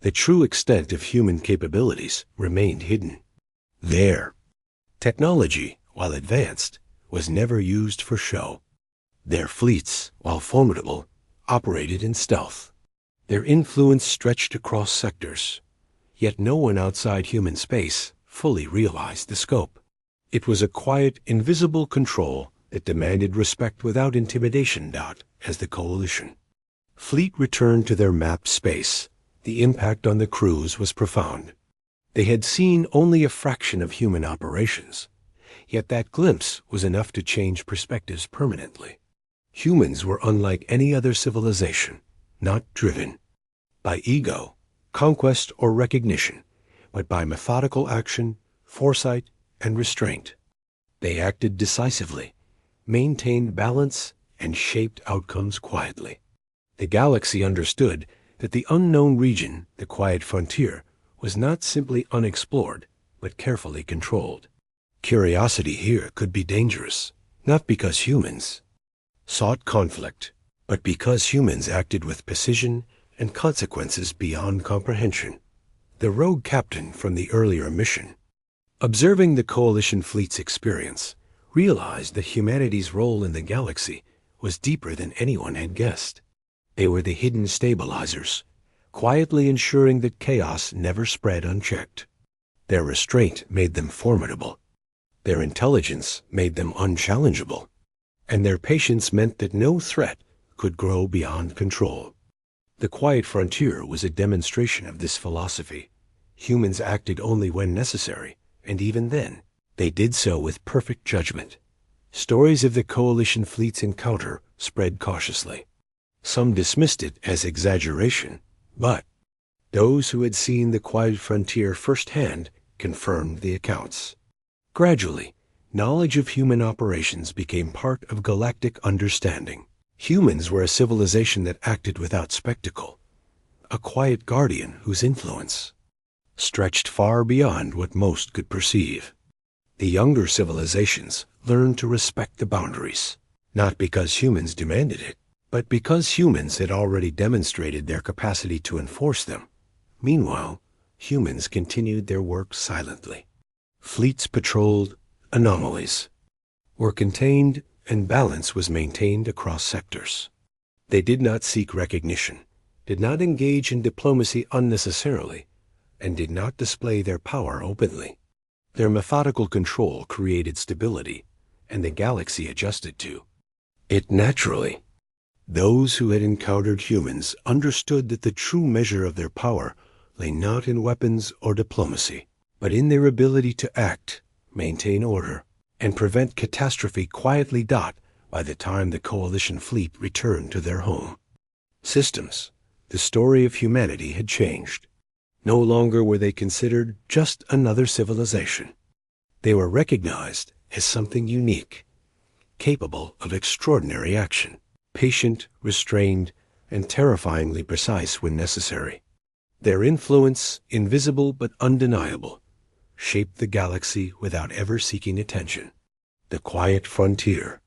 The true extent of human capabilities remained hidden. Their technology, while advanced, was never used for show. Their fleets, while formidable, operated in stealth. Their influence stretched across sectors, yet no one outside human space fully realized the scope. It was a quiet, invisible control that demanded respect without intimidation. As the coalition fleet returned to their mapped space, the impact on the crews was profound. They had seen only a fraction of human operations, yet that glimpse was enough to change perspectives permanently. Humans were unlike any other civilization, not driven by ego, conquest, or recognition, but by methodical action, foresight, and restraint. They acted decisively, maintained balance, and shaped outcomes quietly. The galaxy understood that the unknown region, the quiet frontier, was not simply unexplored, but carefully controlled. Curiosity here could be dangerous, not because humans sought conflict, but because humans acted with precision and consequences beyond comprehension. The rogue captain from the earlier mission, observing the coalition fleet's experience, realized that humanity's role in the galaxy was deeper than anyone had guessed. They were the hidden stabilizers, quietly ensuring that chaos never spread unchecked. Their restraint made them formidable. Their intelligence made them unchallengeable. And their patience meant that no threat could grow beyond control. The quiet frontier was a demonstration of this philosophy. Humans acted only when necessary, and even then, they did so with perfect judgment. Stories of the coalition fleet's encounter spread cautiously. Some dismissed it as exaggeration, but those who had seen the quiet frontier firsthand confirmed the accounts. Gradually, knowledge of human operations became part of galactic understanding. Humans were a civilization that acted without spectacle, a quiet guardian whose influence stretched far beyond what most could perceive. The younger civilizations learned to respect the boundaries, not because humans demanded it, but because humans had already demonstrated their capacity to enforce them. Meanwhile, humans continued their work silently. Fleets patrolled, anomalies were contained, and balance was maintained across sectors. They did not seek recognition, did not engage in diplomacy unnecessarily, and did not display their power openly. Their methodical control created stability, and the galaxy adjusted to it naturally. Those who had encountered humans understood that the true measure of their power lay not in weapons or diplomacy, but in their ability to act, maintain order, and prevent catastrophe quietly. By the time the coalition fleet returned to their home systems, the story of humanity had changed. No longer were they considered just another civilization. They were recognized as something unique, capable of extraordinary action, patient, restrained, and terrifyingly precise when necessary. Their influence, invisible but undeniable, shaped the galaxy without ever seeking attention. The quiet frontier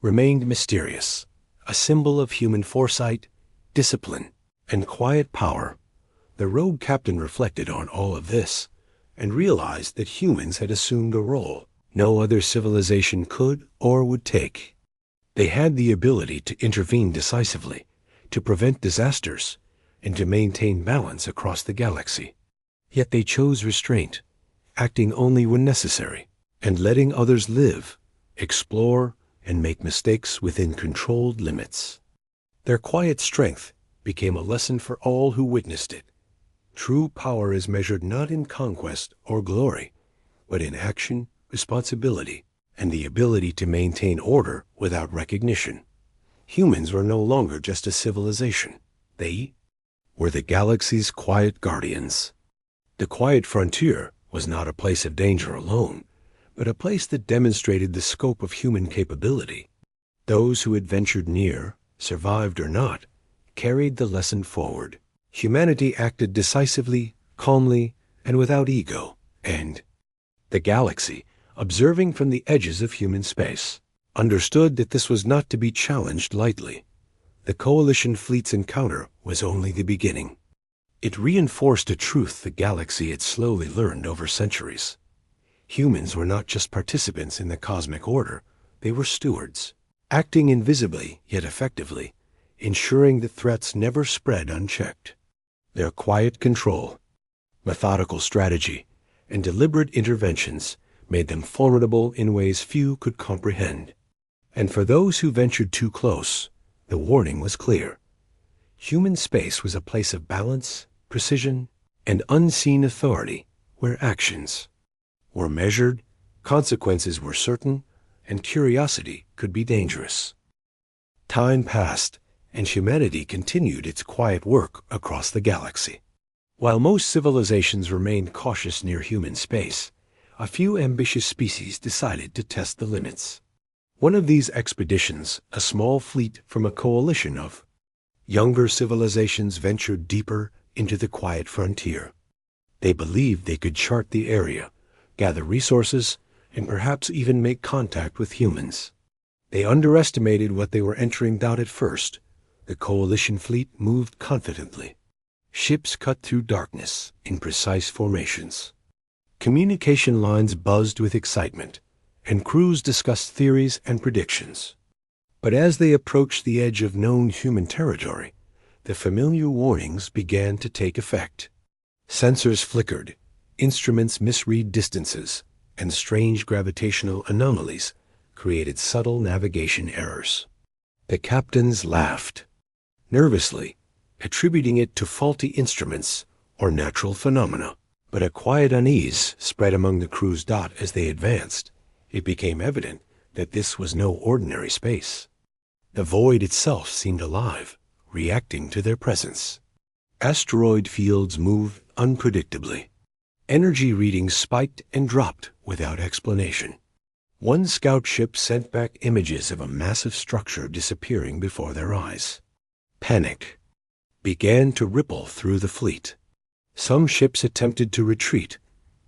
remained mysterious, a symbol of human foresight, discipline, and quiet power. The rogue captain reflected on all of this and realized that humans had assumed a role no other civilization could or would take. They had the ability to intervene decisively, to prevent disasters, and to maintain balance across the galaxy. Yet they chose restraint, acting only when necessary, and letting others live, explore, and make mistakes within controlled limits. Their quiet strength became a lesson for all who witnessed it. True power is measured not in conquest or glory, but in action, responsibility, and the ability to maintain order without recognition. Humans were no longer just a civilization. They were the galaxy's quiet guardians. The quiet frontier was not a place of danger alone, but a place that demonstrated the scope of human capability. Those who had ventured near, survived or not, carried the lesson forward. Humanity acted decisively, calmly, and without ego, and the galaxy, observing from the edges of human space, understood that this was not to be challenged lightly. The coalition fleet's encounter was only the beginning. It reinforced a truth the galaxy had slowly learned over centuries. Humans were not just participants in the cosmic order, They were stewards, acting invisibly yet effectively, ensuring that threats never spread unchecked. Their quiet control, methodical strategy, and deliberate interventions made them formidable in ways few could comprehend. And for those who ventured too close, the warning was clear. Human space was a place of balance, precision, and unseen authority, where actions were measured, consequences were certain, and curiosity could be dangerous. Time passed, and humanity continued its quiet work across the galaxy. While most civilizations remained cautious near human space, a few ambitious species decided to test the limits. One of these expeditions, a small fleet from a coalition of younger civilizations, ventured deeper into the quiet frontier. They believed they could chart the area, gather resources, and perhaps even make contact with humans. They underestimated what they were entering without at first. The coalition fleet moved confidently. Ships cut through darkness in precise formations. Communication lines buzzed with excitement, and crews discussed theories and predictions. But as they approached the edge of known human territory, the familiar warnings began to take effect. Sensors flickered, instruments misread distances, and strange gravitational anomalies created subtle navigation errors. The captains laughed, nervously, attributing it to faulty instruments or natural phenomena. But a quiet unease spread among the crew's dot as they advanced. It became evident that this was no ordinary space. The void itself seemed alive, reacting to their presence. Asteroid fields moved unpredictably. Energy readings spiked and dropped without explanation. One scout ship sent back images of a massive structure disappearing before their eyes. Panic began to ripple through the fleet. Some ships attempted to retreat,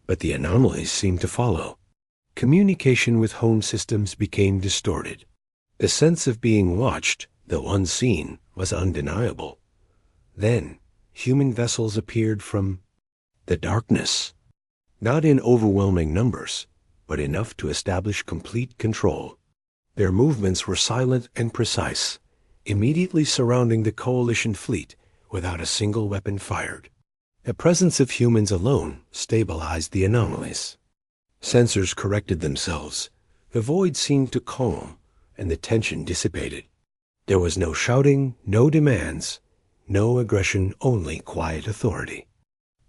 but the anomalies seemed to follow. Communication with home systems became distorted. The sense of being watched, though unseen, was undeniable. Then, human vessels appeared from the darkness, not in overwhelming numbers, but enough to establish complete control. Their movements were silent and precise, immediately surrounding the coalition fleet without a single weapon fired. The presence of humans alone stabilized the anomalies. Sensors corrected themselves. The void seemed to calm, and the tension dissipated. There was no shouting, no demands, no aggression, only quiet authority.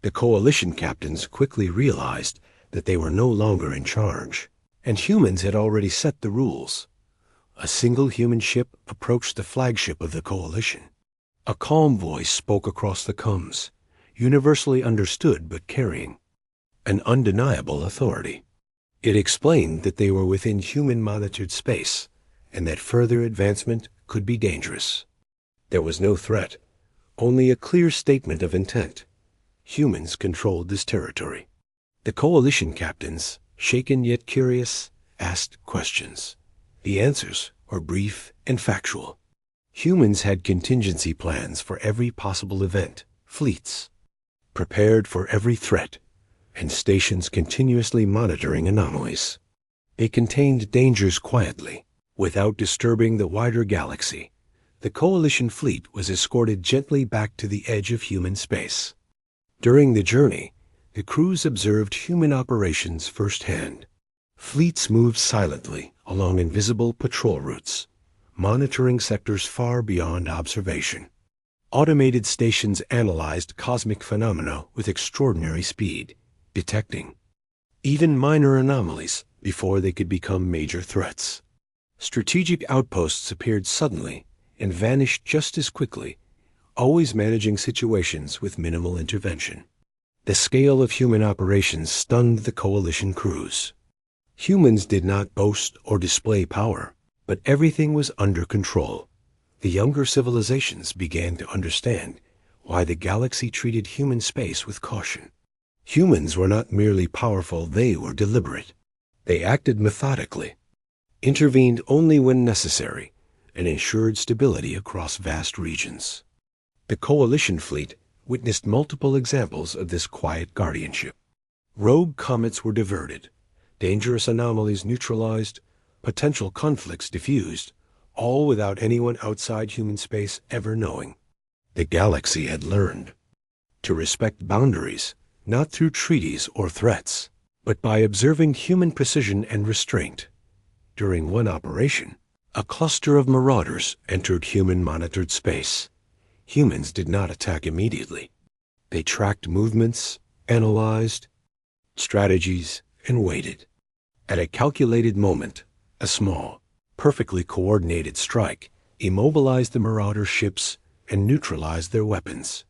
The coalition captains quickly realized that they were no longer in charge, and humans had already set the rules. A single human ship approached the flagship of the coalition. A calm voice spoke across the comms, universally understood but carrying an undeniable authority. It explained that they were within human-monitored space, and that further advancement could be dangerous. There was no threat, only a clear statement of intent. Humans controlled this territory. The coalition captains, shaken yet curious, asked questions. The answers were brief and factual. Humans had contingency plans for every possible event, fleets prepared for every threat, and stations continuously monitoring anomalies. They contained dangers quietly, without disturbing the wider galaxy. The coalition fleet was escorted gently back to the edge of human space. During the journey, the crews observed human operations firsthand. Fleets moved silently along invisible patrol routes, monitoring sectors far beyond observation. Automated stations analyzed cosmic phenomena with extraordinary speed, detecting even minor anomalies before they could become major threats. Strategic outposts appeared suddenly and vanished just as quickly, always managing situations with minimal intervention. The scale of human operations stunned the coalition crews. Humans did not boast or display power, but everything was under control. The younger civilizations began to understand why the galaxy treated human space with caution. Humans were not merely powerful, they were deliberate. They acted methodically, intervened only when necessary, and ensured stability across vast regions. The coalition fleet witnessed multiple examples of this quiet guardianship. Rogue comets were diverted, dangerous anomalies neutralized, potential conflicts diffused, all without anyone outside human space ever knowing. The galaxy had learned to respect boundaries, not through treaties or threats, but by observing human precision and restraint. During one operation, a cluster of marauders entered human-monitored space. Humans did not attack immediately. They tracked movements, analyzed strategies, and waited. At a calculated moment, a small, perfectly coordinated strike immobilized the marauder ships and neutralized their weapons.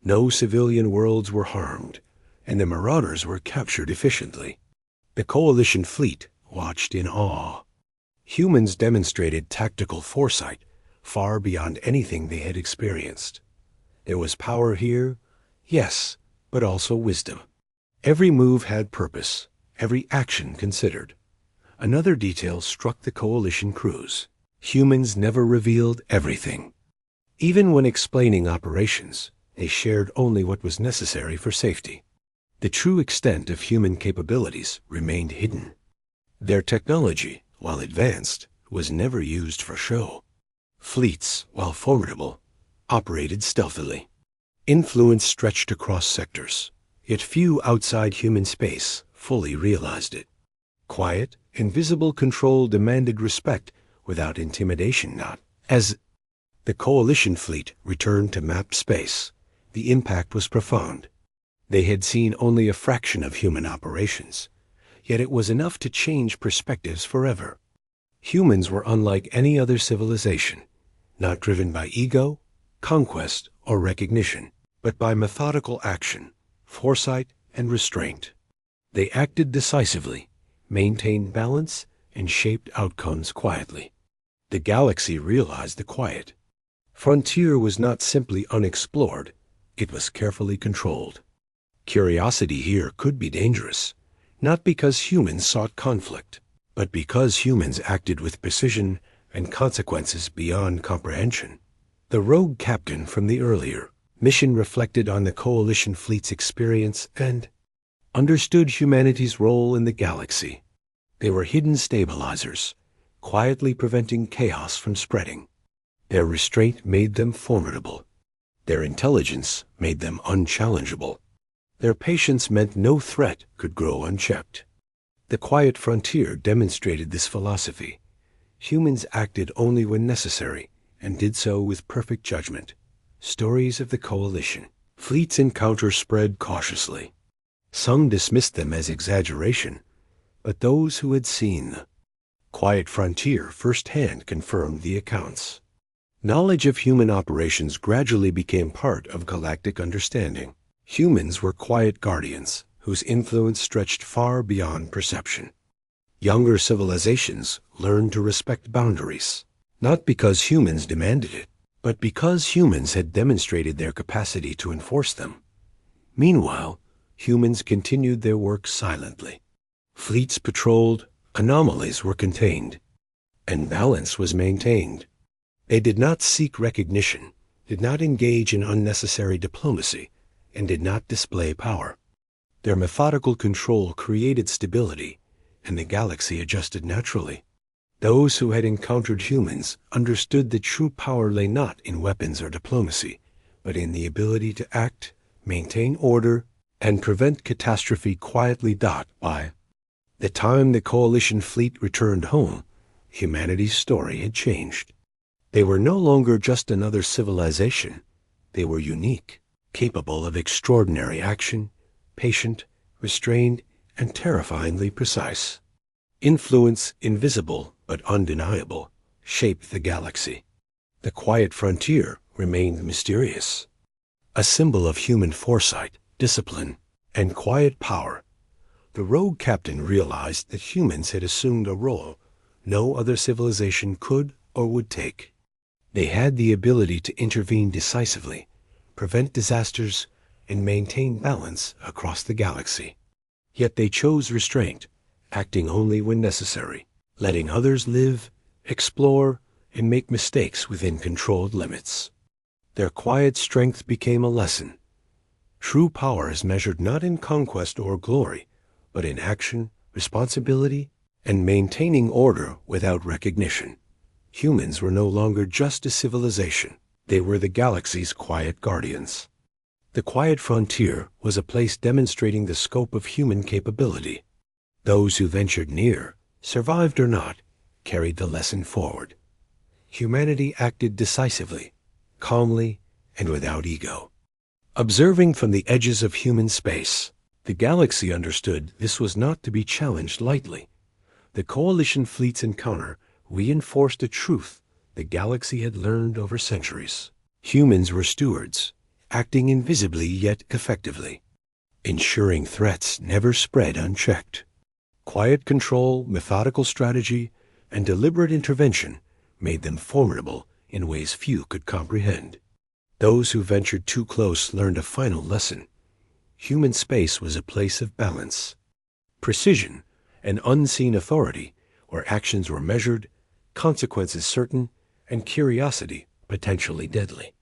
No civilian worlds were harmed, and the marauders were captured efficiently. The Coalition fleet watched in awe. Humans demonstrated tactical foresight far beyond anything they had experienced. There was power here, yes, but also wisdom. Every move had purpose, every action considered. Another detail struck the Coalition crews. Humans never revealed everything. Even when explaining operations, they shared only what was necessary for safety. The true extent of human capabilities remained hidden. Their technology, while advanced, was never used for show. Fleets, while formidable, operated stealthily. Influence stretched across sectors, yet few outside human space fully realized it. Quiet, invisible control demanded respect without intimidation, not. As the Coalition fleet returned to mapped space, the impact was profound. They had seen only a fraction of human operations, yet it was enough to change perspectives forever. Humans were unlike any other civilization, not driven by ego, conquest, or recognition, but by methodical action, foresight, and restraint. They acted decisively, maintained balance, and shaped outcomes quietly. The galaxy realized the quiet. Frontier was not simply unexplored, it was carefully controlled. Curiosity here could be dangerous, not because humans sought conflict, but because humans acted with precision and consequences beyond comprehension. The rogue captain from the earlier mission reflected on the Coalition fleet's experience and understood humanity's role in the galaxy. They were hidden stabilizers, quietly preventing chaos from spreading. Their restraint made them formidable. Their intelligence made them unchallengeable. Their patience meant no threat could grow unchecked. The quiet frontier demonstrated this philosophy. Humans acted only when necessary, and did so with perfect judgment. Stories of the Coalition. Fleets encounter spread cautiously. Some dismissed them as exaggeration, but those who had seen the quiet frontier firsthand confirmed the accounts. Knowledge of human operations gradually became part of galactic understanding. Humans were quiet guardians whose influence stretched far beyond perception. Younger civilizations learned to respect boundaries, not because humans demanded it, but because humans had demonstrated their capacity to enforce them. Meanwhile, humans continued their work silently. Fleets patrolled, anomalies were contained, and balance was maintained. They did not seek recognition, did not engage in unnecessary diplomacy, and did not display power. Their methodical control created stability, and the galaxy adjusted naturally. Those who had encountered humans understood that true power lay not in weapons or diplomacy, but in the ability to act, maintain order, and prevent catastrophe quietly. By the time the Coalition fleet returned home, humanity's story had changed. They were no longer just another civilization. They were unique, capable of extraordinary action, patient, restrained, and terrifyingly precise. Influence, invisible but undeniable, shaped the galaxy. The quiet frontier remained mysterious, a symbol of human foresight, discipline, and quiet power. The rogue captain realized that humans had assumed a role no other civilization could or would take. They had the ability to intervene decisively, prevent disasters, and maintain balance across the galaxy. Yet they chose restraint, acting only when necessary, letting others live, explore, and make mistakes within controlled limits. Their quiet strength became a lesson. True power is measured not in conquest or glory, but in action, responsibility, and maintaining order without recognition. Humans were no longer just a civilization. They were the galaxy's quiet guardians. The quiet frontier was a place demonstrating the scope of human capability. Those who ventured near, survived or not, carried the lesson forward. Humanity acted decisively, calmly, and without ego. Observing from the edges of human space, the galaxy understood this was not to be challenged lightly. The coalition fleet's encounter reinforced a truth the galaxy had learned over centuries. Humans were stewards, acting invisibly yet effectively, ensuring threats never spread unchecked. Quiet control, methodical strategy, and deliberate intervention made them formidable in ways few could comprehend. Those who ventured too close learned a final lesson. Human space was a place of balance, precision, and unseen authority, where actions were measured, consequences certain, and curiosity potentially deadly.